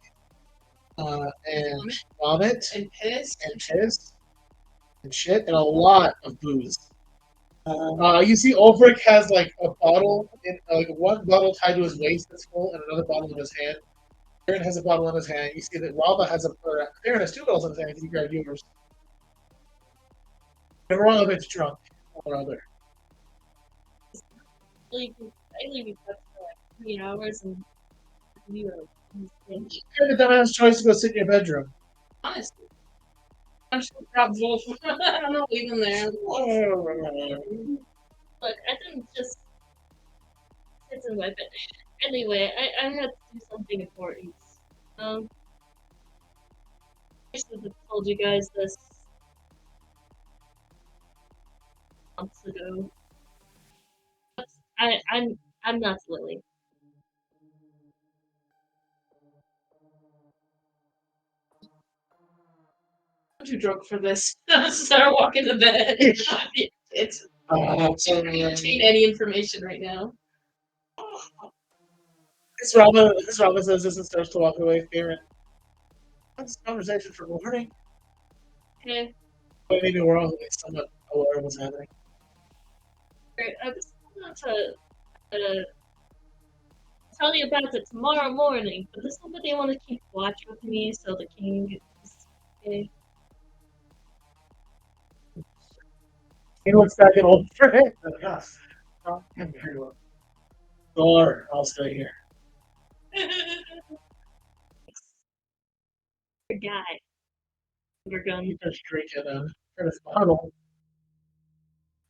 and vomit and piss. and piss and shit and a lot of booze. You see, Ulfric has like a bottle, like one bottle tied to his waist that's full, and another bottle in his hand. Aaron has a bottle in his hand. You see that Rauva has Aaron has two bottles in his hand. You grab yours. And one of it's drunk, one or other. I leave you for like 3 hours and you were You're the dumbass choice to go sit in your bedroom. Honestly. I'm sure grab Wulf. I don't know, leave him there. Look, I didn't just sit in my bed. Anyway, I had to do something important. I should have told you guys this months ago. But I'm not Lily. I'm too drunk for this. Start walking to bed. It's contain any information right now. This Rauva says this and starts to walk away, fearing. This conversation for morning. Okay. But maybe we're all somewhat aware of what's happening. I just want to tell you about it tomorrow morning, but does somebody want to keep watch with me so the king is okay? He looks back at old Fred. Yes. Sure, I'll stay here. Good guy. We're going. You just drink it in his bottle.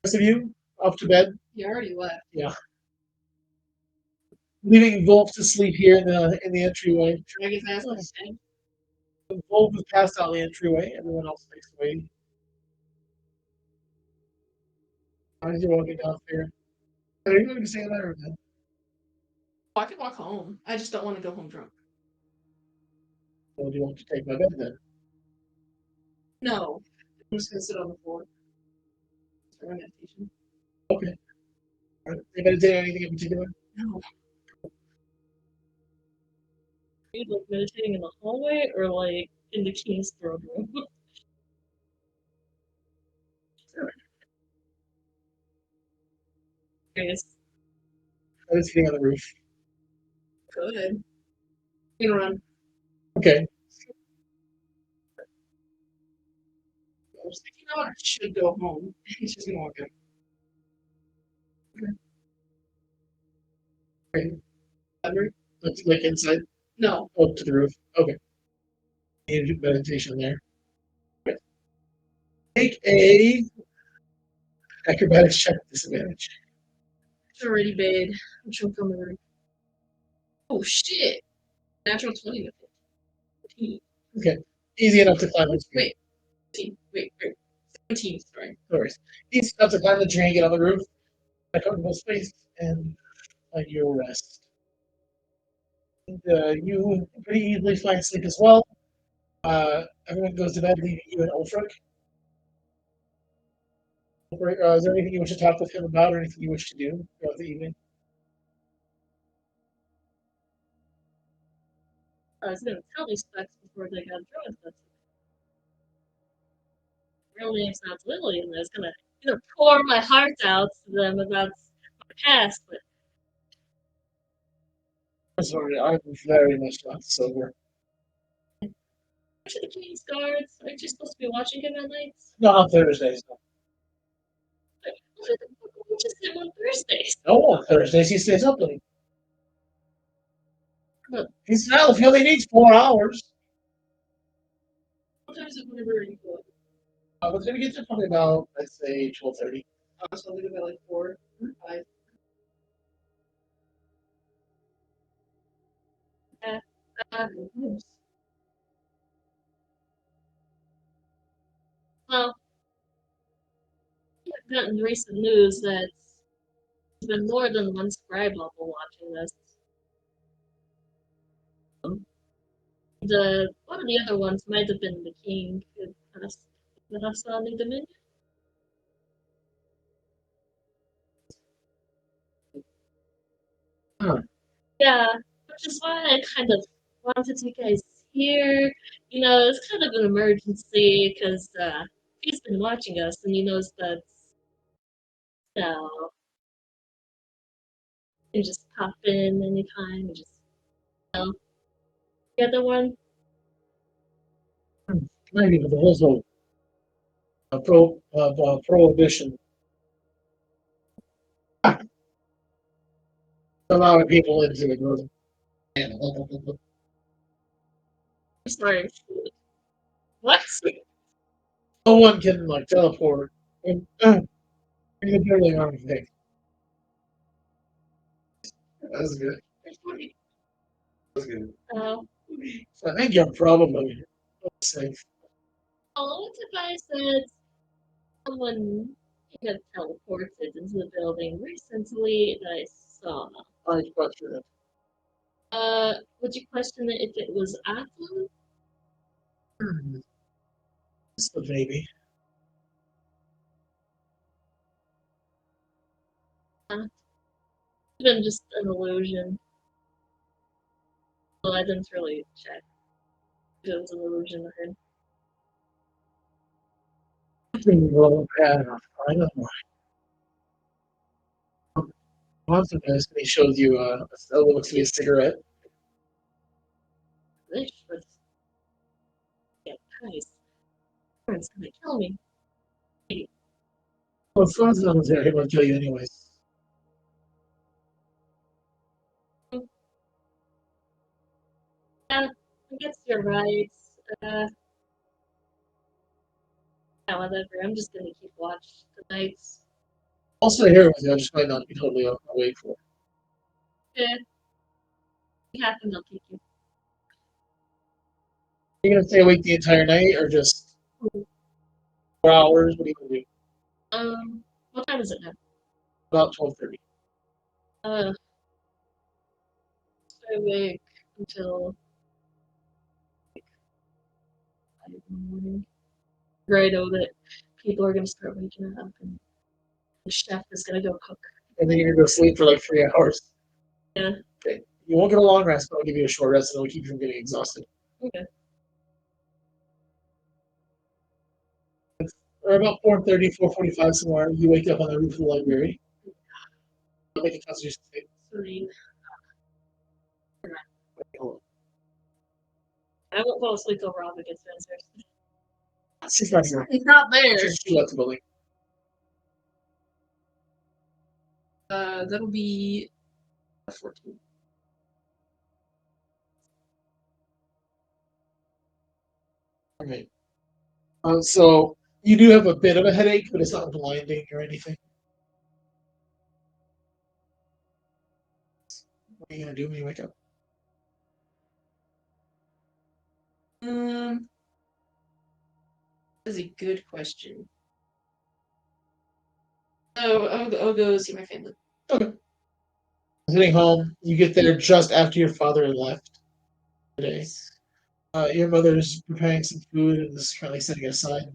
Rest of you, off to bed. You already left. Yeah. Leaving Wulf to sleep here in the entryway. Drag his ass on his head. Wulf is passed out in the entryway. Everyone else takes away. As you're walking downstairs. Are you going to say that or not? I could walk home. I just don't want to go home drunk. Or do you want to take my bed then? No. I'm just gonna sit on the floor. Start my meditation. Okay. Are you meditating on anything in particular? No. Are you like meditating in the hallway or like in the king's throne room? Guys, I was sitting on the roof. Good. You can run. Okay. I was thinking, I should go home. He's just gonna walk in. Okay. Bedroom? Like inside? No. Oh, to the roof. Okay. You do meditation there. Okay. Make a acrobatics check with disadvantage. It's already bad. I'm choked on the roof. Oh shit. Natural 20 with it. 15. Okay. Easy enough to climb the tree. Wait. 17, sorry. No worries. Easy enough to climb the tree and get on the roof. I come to space and find your rest. And, you pretty easily find sleep as well. Everyone goes to bed, leaving you and Ulfric. Is there anything you wish to talk with him about, or anything you wish to do throughout the evening? I was gonna tell these specs before they got drugged, but real name's not Lily, and I was gonna pour my heart out to them about my past, but I'm sorry, I'm very much not sober. to the King's Guards, aren't you supposed to be watching him at nights? No, on Thursdays. No. Why the fuck would we just him on Thursdays? No, on Thursdays he stays up late. Look. He's now if he only needs 4 hours. What time is it whenever you go? I was gonna get to probably about, I'd say 12:30. So I'll leave it at like 4 or 5. Well, I've gotten recent news that there's been more than one scribe level watching this. One of the other ones might have been the king who passed the Hassani Dominion. Huh. Yeah, which is why I kind of wanted you guys here. It's kind of an emergency because he's been watching us and he knows that, you can just pop in anytime and just, the other one. Maybe with the whole prohibition. Allowing people into the group. Sorry. What? No one can like teleport and you barely on anything. That's good. That's good. So I think you're probably safe. What if I said someone got teleported into the building recently that I saw? I question it. Would you question it if it was Athlon? Just a maybe. Even just an illusion. Well, I didn't really check if it was an illusion or him. Well, yeah, I don't know. Once of this, he shows you it looks to be a cigarette. This was nice. It's gonna kill me. Well, Franz was there, he won't kill you anyways. Yeah, I guess you're right. Yeah, whatever. I'm just gonna keep watch tonight. I'll stay here with you, I just might not be totally awake for it. Yeah. If it happens, I'll keep you. Are you gonna stay awake the entire night or just 4 hours? What are you gonna do? What time is it now? About 12:30. Stay awake until 5 in the morning. Right over that people are gonna start waking up and the chef is gonna go cook. And then you're gonna go sleep for like 3 hours. Yeah. Okay. You won't get a long rest, but I'll give you a short rest and it'll keep you from getting exhausted. Okay. Or about 4:30, 4:45 somewhere, you wake up on the roof of the library. Make a constitution save. 3. Hold I won't fall asleep till Rauva gets downstairs. on. She's not here. He's not there. She left the building. That'll be 14. Okay. So you do have a bit of a headache, but it's not blinding or anything. What are you gonna do when you wake up? That's a good question. Oh, I'll go see my family. Okay. Heading home, you get there just after your father left today. Your mother's preparing some food and is currently setting it aside.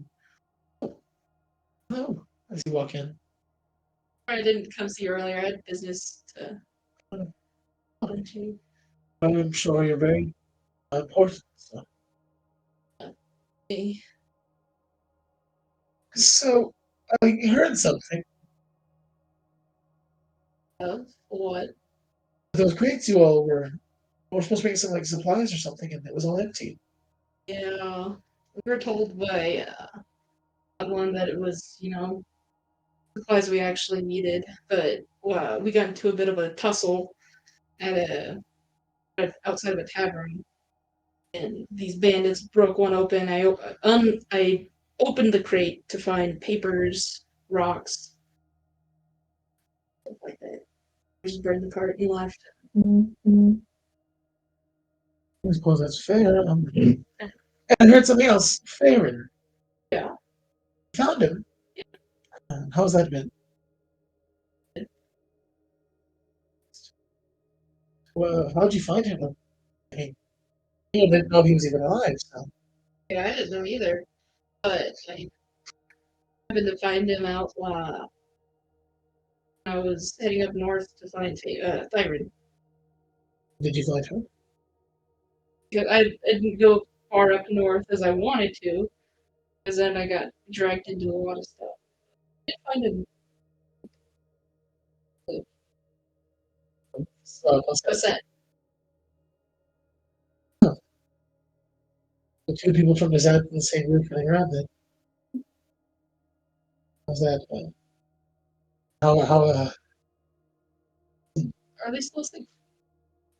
Hello, as you walk in. I didn't come see you earlier. I had business to attend to. I'm sure you're very important. So, I heard something. What? Those crates you all were supposed to bring some like supplies or something, and it was all empty. Yeah. We were told by someone that it was, supplies we actually needed, but we got into a bit of a tussle outside of a tavern, and these bandits broke one open. I opened the crate to find papers, rocks, stuff like that. I just burned the cart and left. I suppose that's fair. And I heard something else. Farron. Yeah. Found him. How's that been? Well, how'd you find him? I mean, you didn't know he was even alive, so. Yeah, I didn't know either, but I happened to find him out I was heading up north to find Thyron. Did you find her? Because I didn't go far up north as I wanted to, because then I got dragged into a lot of stuff. I did find him. What's that? The two people from the Zap in the same roof running around then. How's that? How Are they still asleep?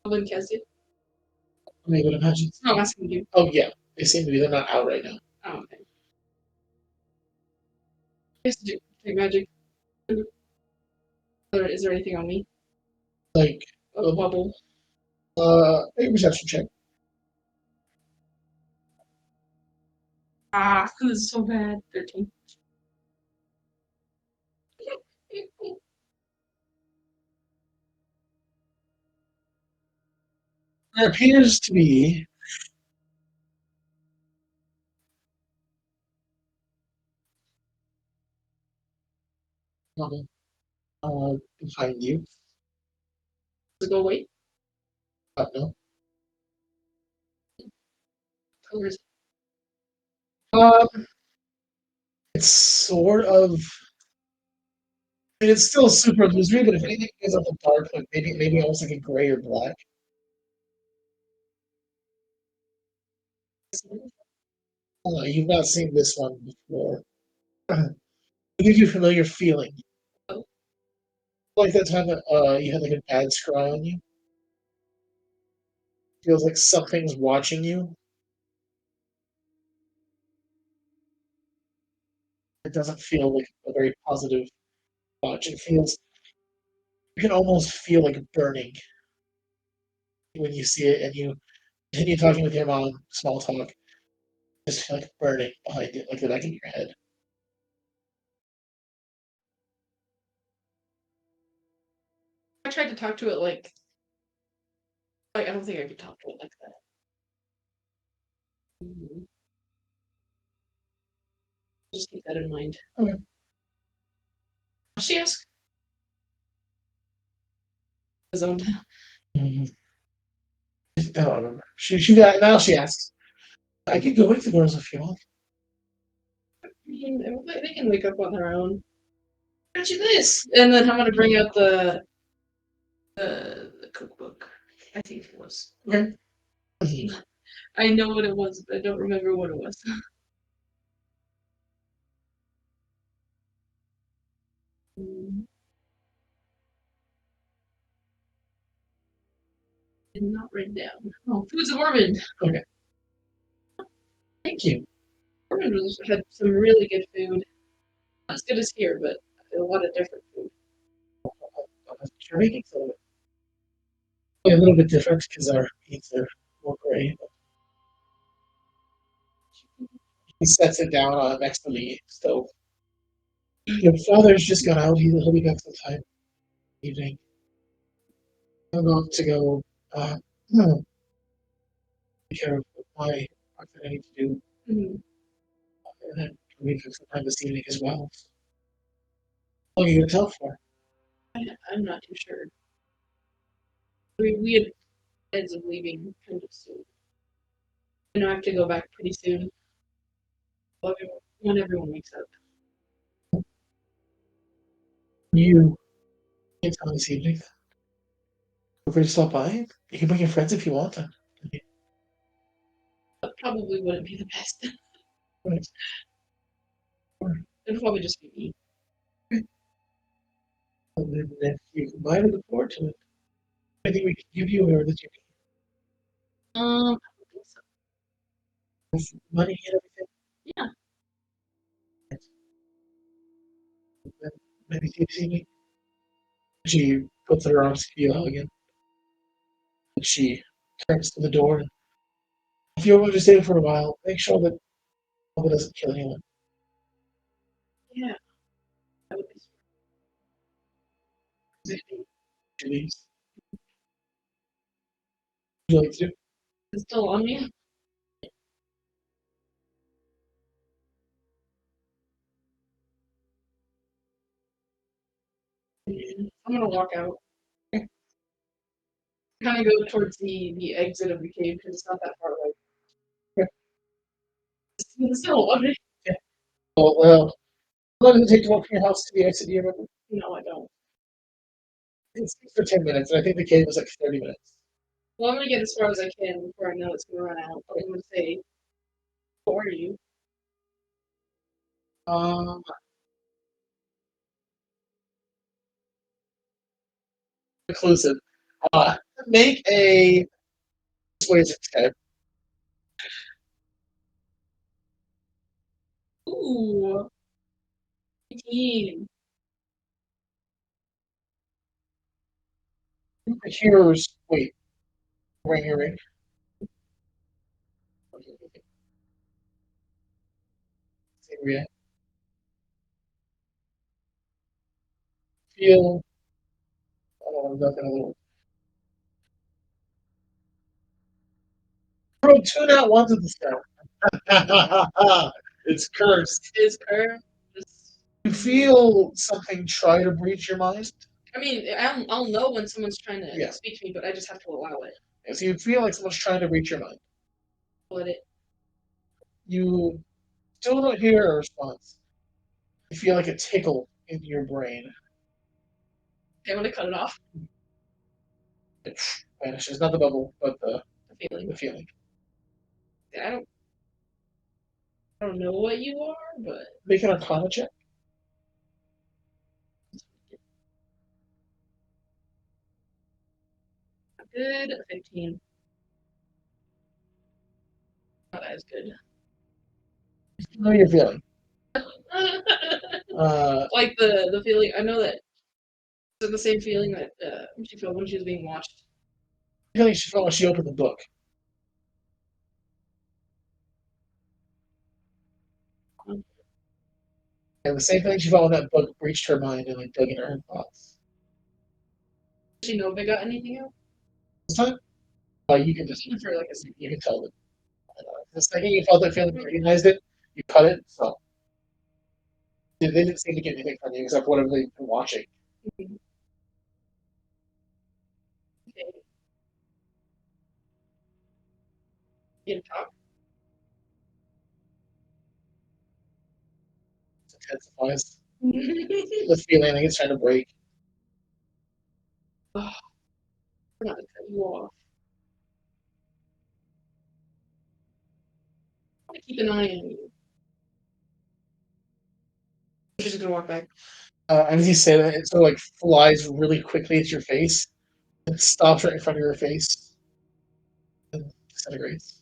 I wouldn't guess it. I mean, would imagine. No, I'm asking you. Oh, yeah. They seem to be. They're not out right now. Oh, okay. Yes, do take magic. Is there anything on me? Like, A bubble. make a perception check. This is so bad. 13. There appears to be behind you. Does it go away? No. Colors. It's sort of. I mean, it's still super illusory, but if anything, it goes up a dark, like maybe almost like a gray or black. You've not seen this one before. It gives you a familiar feeling. Like that time that you had like a bad scry on you. Feels like something's watching you. It doesn't feel like a very positive watch. It feels you can almost feel like burning when you see it, and you continue talking with your mom, small talk. Just feel like burning behind it, like the back of your head. I tried to talk to it I don't think I could talk to it like that. Just keep that in mind. Okay. She asked. His own. I don't remember. She got now. She asks, "I could go with the girls if you want." They can wake up on their own. Aren't you this? And then I'm gonna bring out the cookbook. I think it was. Okay. I know what it was, but I don't remember what it was. Did not write down. Oh, Foods of Ormond. Okay. Thank you. Ormond had some really good food. Not as good as here, but a lot of different food. You're making some of it. A little bit different because our meats are more gray. He sets it down next to the stove. Your father's just gone out. He'll be back sometime evening. I'm going to go take care of my work that I need to do, Mhm. and then we have some time this evening as well. How long are you going to tell for? I'm not too sure. We had plans of leaving kind of soon. I know I have to go back pretty soon. When everyone wakes up. You can't tell this evening. Feel free to stop by. You can bring your friends if you want. That probably wouldn't be the best. Right. It'd probably just be me. And then if you might look forward to it, I think we can give you whatever that you I don't think so. need. Money and everything. Yeah. Then maybe see this evening. She puts her arms to you again. And she turns to the door. If you're going to stay for a while, make sure that it doesn't kill anyone. Yeah. That would be smart. She leaves. What would you like to do? It's still on me. I'm gonna walk out. Kind of go towards the exit of the cave because it's not that far away. Okay. It's still on me. Well, how long does it take to walk from your house to the exit? Do you remember? No, I don't. It's for 10 minutes, and I think the cave was like 30 minutes. Well, I'm gonna get as far as I can before I know it's gonna run out. I'm gonna say, "Who are you?" Um, Inclusive. Make a persuasion check. Ooh, 18. Here's wait, ring your ring. Sangria. Feel. Nothing a little. Throw two not ones at the start. It's cursed. Is her just? You feel something try to breach your mind. I mean, I'll know when someone's trying to Yeah. speak to me, but I just have to allow it. So you feel like someone's trying to breach your mind. Let it. You still don't hear a response. You feel like a tickle in your brain. I'm gonna cut it off. It vanishes. Not the bubble, but The feeling. the feeling. I don't know what you are, but Make an Arcana check. good. 15. Not as good. Know your feeling. Like the feeling. I know that. Is it the same feeling that she felt when she was being watched? Feeling she felt when she opened the book. And the same thing she felt when that book breached her mind and like dug into her thoughts. Does she know if I got anything out? This time, you can just For like a second. you can tell them. The second you felt that feeling, recognized it, you cut it. So they didn't seem to get anything from you except whatever they've been watching. Okay. You can talk. It intensifies. The feeling like it's trying to break. Oh, we're not gonna cut you off. I'm gonna keep an eye on you. She's just gonna walk back. And as you say that, it sort of like flies really quickly at your face and stops right in front of your face and disintegrates.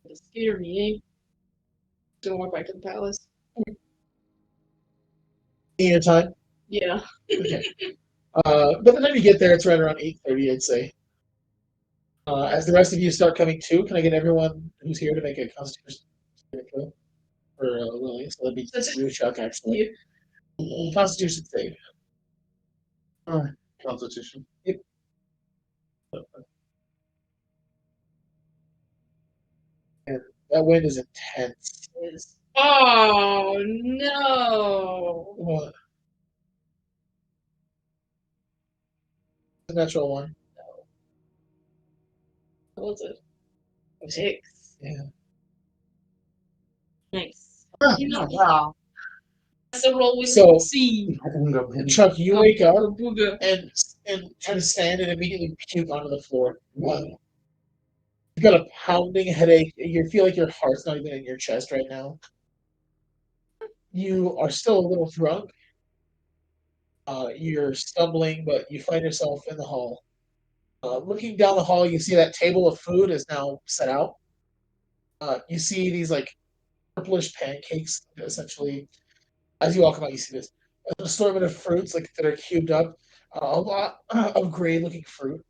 It scared me, eh? Gonna walk back to the palace. In your time? Yeah. Okay. By the time you get there, it's right around 8:30, I'd say. As the rest of you start coming to, can I get everyone who's here to make a Constitution saving throw for Lily? So that'd be you, Chuck, actually. Constitution save. Constitution. Yep. And that wind is intense. Oh no! What? The natural one. What was it? 6. Yeah. Nice. You know, Wow. that's a roll we So- see. Chuck, you wake up Booga. and try to stand and immediately puke onto the floor. Wow. You've got a pounding headache. You feel like your heart's not even in your chest right now. You are still a little drunk. You're stumbling, but you find yourself in the hall. Looking down the hall, you see that table of food is now set out. You see these like purplish pancakes, essentially. As you walk out, you see this an assortment of fruits like that are cubed up. A lot of gray-looking fruit.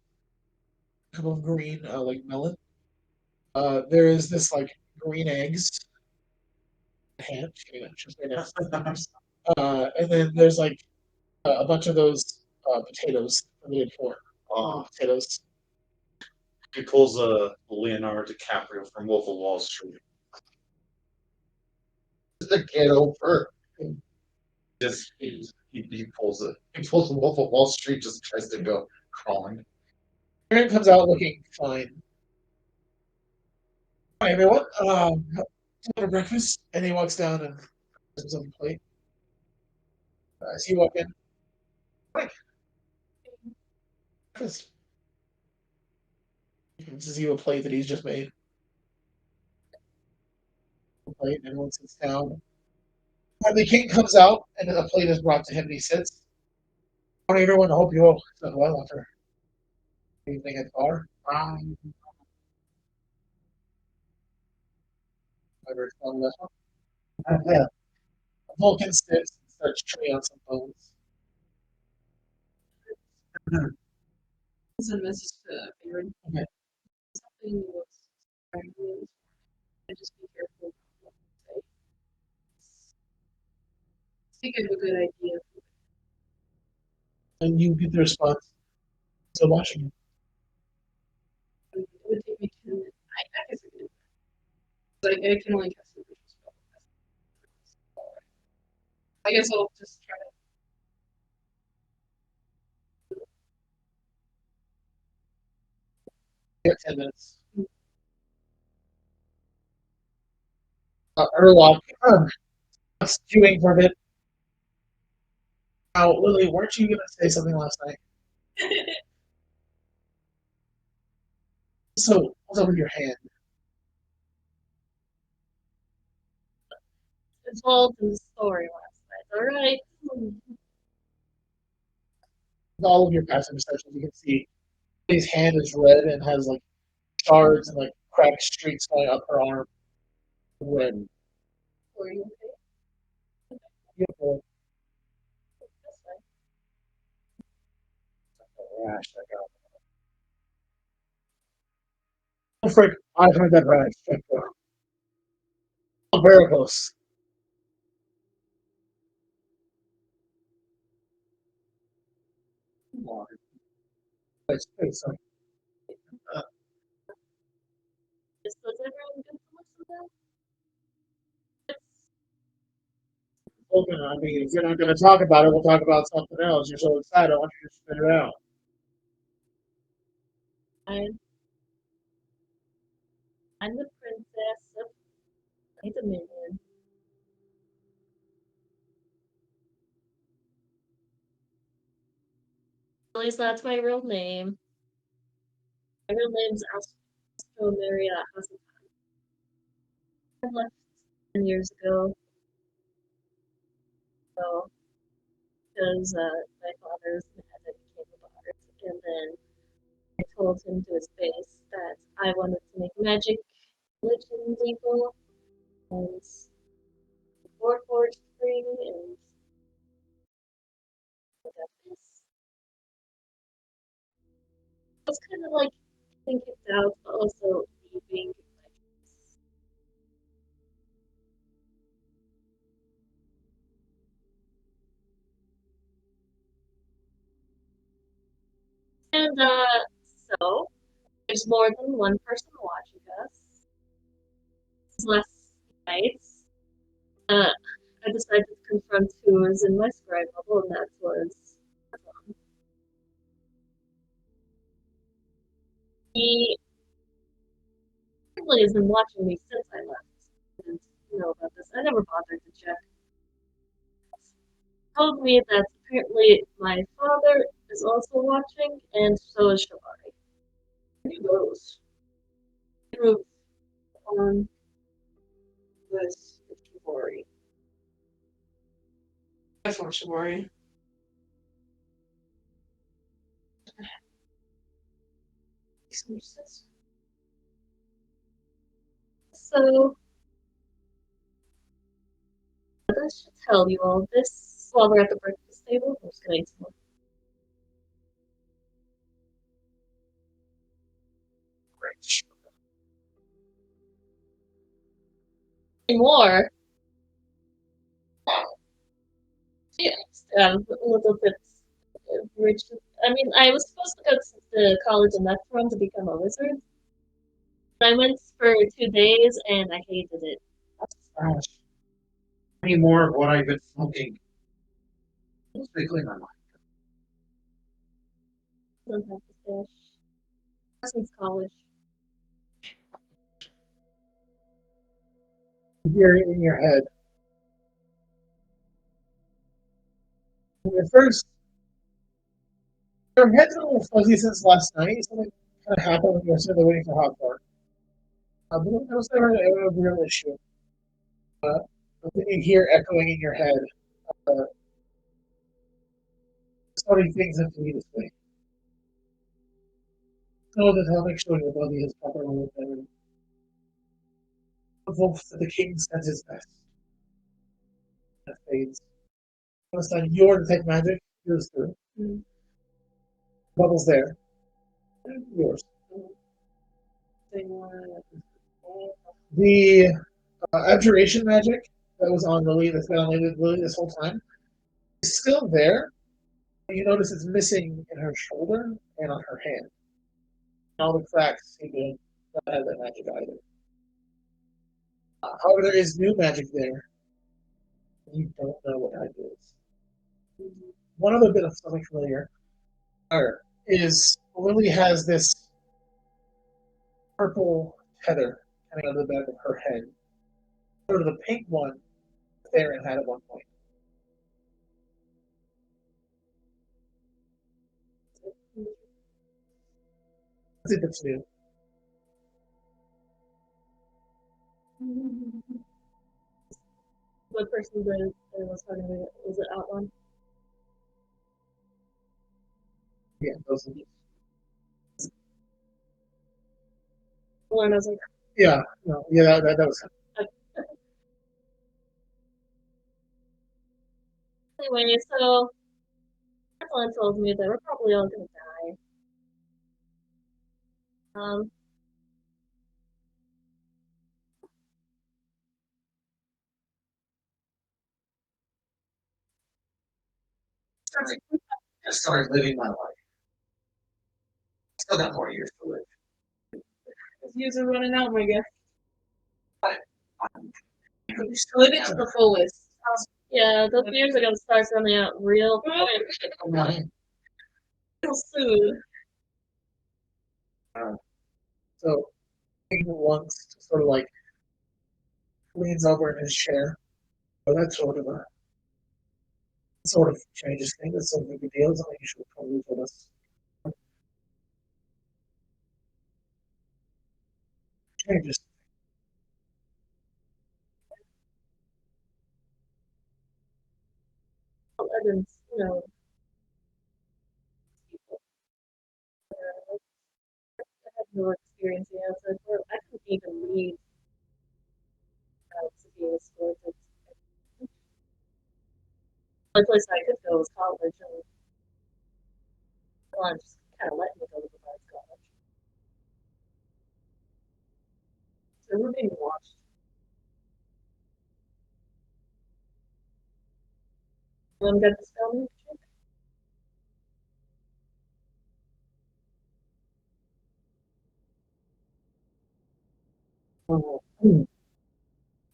A couple of green, like melon. There is this like green eggs. Ham. Just right now. And then there's like a bunch of those potatoes from the day before. Potatoes. He pulls a Leonardo DiCaprio from Wolf of Wall Street. The get over. Just he pulls it. He pulls the Wolf of Wall Street. Just tries to go crawling. Aaron comes out looking fine. Hi everyone. For breakfast, and he walks down and puts on the plate. As you walk in, hi. Breakfast. He gives you a plate that he's just made. Plate, and everyone sits down. And the king comes out, and then a plate is brought to him, and he sits. I want everyone to hope you all done well after the evening at the bar. Whatever it's called, this one. Yeah. Vulcan sits and starts chewing on some bones. Send a message to Aaron. Okay. Something was trying to just be careful what you say. I think I have a good idea. And you get the response. Still watching you. It would take me 2 minutes. I guess I could do that. I can only cast a visual spell. I guess I'll just try to. You have 10 minutes. Yrlakk, stewing for a bit. Now, Lily, weren't you going to say something last night? So, what's up with your hand? I told him the story last night. Alright. With all of your passive perceptions, you can see his hand is red and has like shards and like cracked streaks going up her arm. Red. Were you okay? Beautiful. That's fine. Rash that got. Oh, frick, I've heard that rash. Oh, varicose. It's like, Was everyone good to listen to? open. I mean, if you're not going to talk about it, we'll talk about something else. You're so excited. I want you to spit it out. I'm the princess of my dominion. At least that's my real name. My real name's Astromeria Hassan. I left 10 years ago. So, because my father's mad that he became a bard. And then I told him to his face that I wanted to make magic religion legal and Warforged free and I got this. It's kind of like being kicked out, but also me being kicked by choice. And so there's more than one person watching us. These last nights, I decided to confront who was in my scribe level, and that was he really has been watching me since I left. I didn't know about this. I never bothered to check. Told me that apparently my father is also watching, and so is Shabari. Who knows? Proof on This is Shibori. That's not Shibori. So I should tell you all this while we're at the breakfast table. I'm just gonna eat some more. Great. More. Yes, a little bit rich. I mean, I was supposed to go to the college in Necron to become a wizard. I went for 2 days and I hated it. Gosh. Any more of what I've been smoking? It's clean my mind. Don't have to fish. Since college. You hear it in your head. At first, your head's a little fuzzy since last night. Something kind of happened when you were sitting there waiting for hot water. But it was never a real issue. But then you hear echoing in your head, starting things have to be this way. Know that I'll make sure your body is properly repaired. The Wulf that the king sends his best. That fades. Understand your detect magic goes through. Bubbles there. Yours. The abjuration magic that was on Lily, that's been on Lily this whole time, is still there. But you notice it's missing in her shoulder and on her hand. And all the cracks seem to not have that magic either. However, there is new magic there. You don't know what that is. One other bit of something familiar is Lily has this purple tether coming out of the back of her head. Sort of the pink one that Theron had at one point. That's it, that's new. What person that was talking about? Was it Outlaw? Yeah, those are One I was like, yeah, no, yeah, that was anyway, so Dalton told me that we're probably all gonna die. Um, I started living my life. Still got more years to live. His years are running out, Miguel. I'm Live it to the fullest. yeah, those years are gonna start running out real quick, real soon. so. He wants to sort of like leans over in his chair. So that's sort of changes things. That's sort of a big deal. It's not like you should probably for us. Changes. I didn't, I had no experience in outside world. I couldn't even read to be a sport. The only place I could go was college, and well, just kind of let me go to the college. Everyone got the spell check?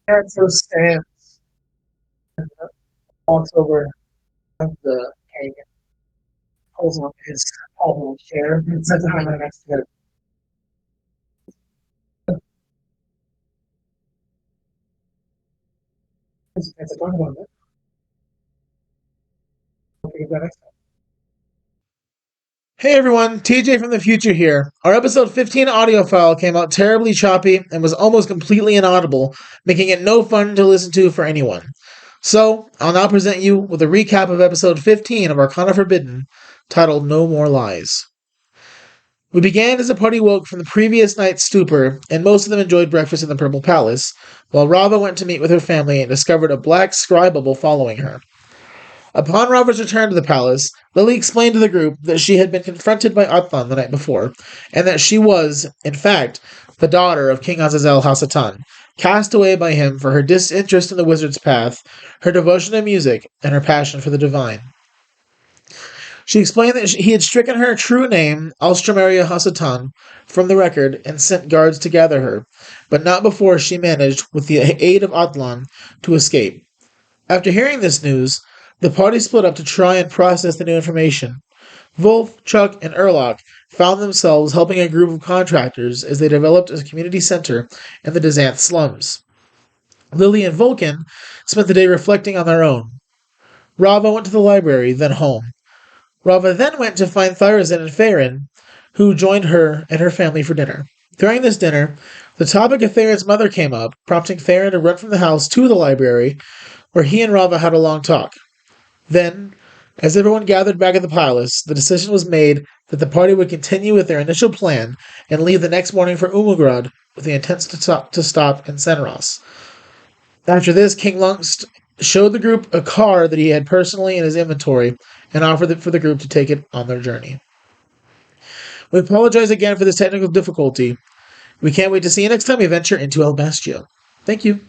Hanso stands and walks over to the king and pulls on his tall chair and sits down right next to him. It's a fun one. Hope you get that next time. Hey everyone, TJ from the future here. Our episode 15 audio file came out terribly choppy and was almost completely inaudible, making it no fun to listen to for anyone. So, I'll now present you with a recap of episode 15 of Arcana Forbidden, titled No More Lies. We began as the party woke from the previous night's stupor, and most of them enjoyed breakfast in the Purple Palace, while Rauva went to meet with her family and discovered a black scry bubble following her. Upon Rauva's return to the palace, Lily explained to the group that she had been confronted by Atlan the night before, and that she was, in fact, the daughter of King Azazel Hasatan, cast away by him for her disinterest in the wizard's path, her devotion to music, and her passion for the divine. She explained that he had stricken her true name, Alstramaria Hasatan, from the record and sent guards to gather her, but not before she managed, with the aid of Atlan, to escape. After hearing this news, the party split up to try and process the new information. Wulf, Chuck, and Yrlakk found themselves helping a group of contractors as they developed a community center in the Dazanth slums. Lily and Vulcan spent the day reflecting on their own. Rauva went to the library, then home. Rauva then went to find Thyrazin and Farron, who joined her and her family for dinner. During this dinner, the topic of Theron's mother came up, prompting Theron to run from the house to the library, where he and Rauva had a long talk. Then, as everyone gathered back at the palace, the decision was made that the party would continue with their initial plan and leave the next morning for Umugrad with the intent to stop in Senros. After this, King Lungst showed the group a car that he had personally in his inventory and offered for the group to take it on their journey. We apologize again for this technical difficulty. We can't wait to see you next time we venture into El Bastio. Thank you.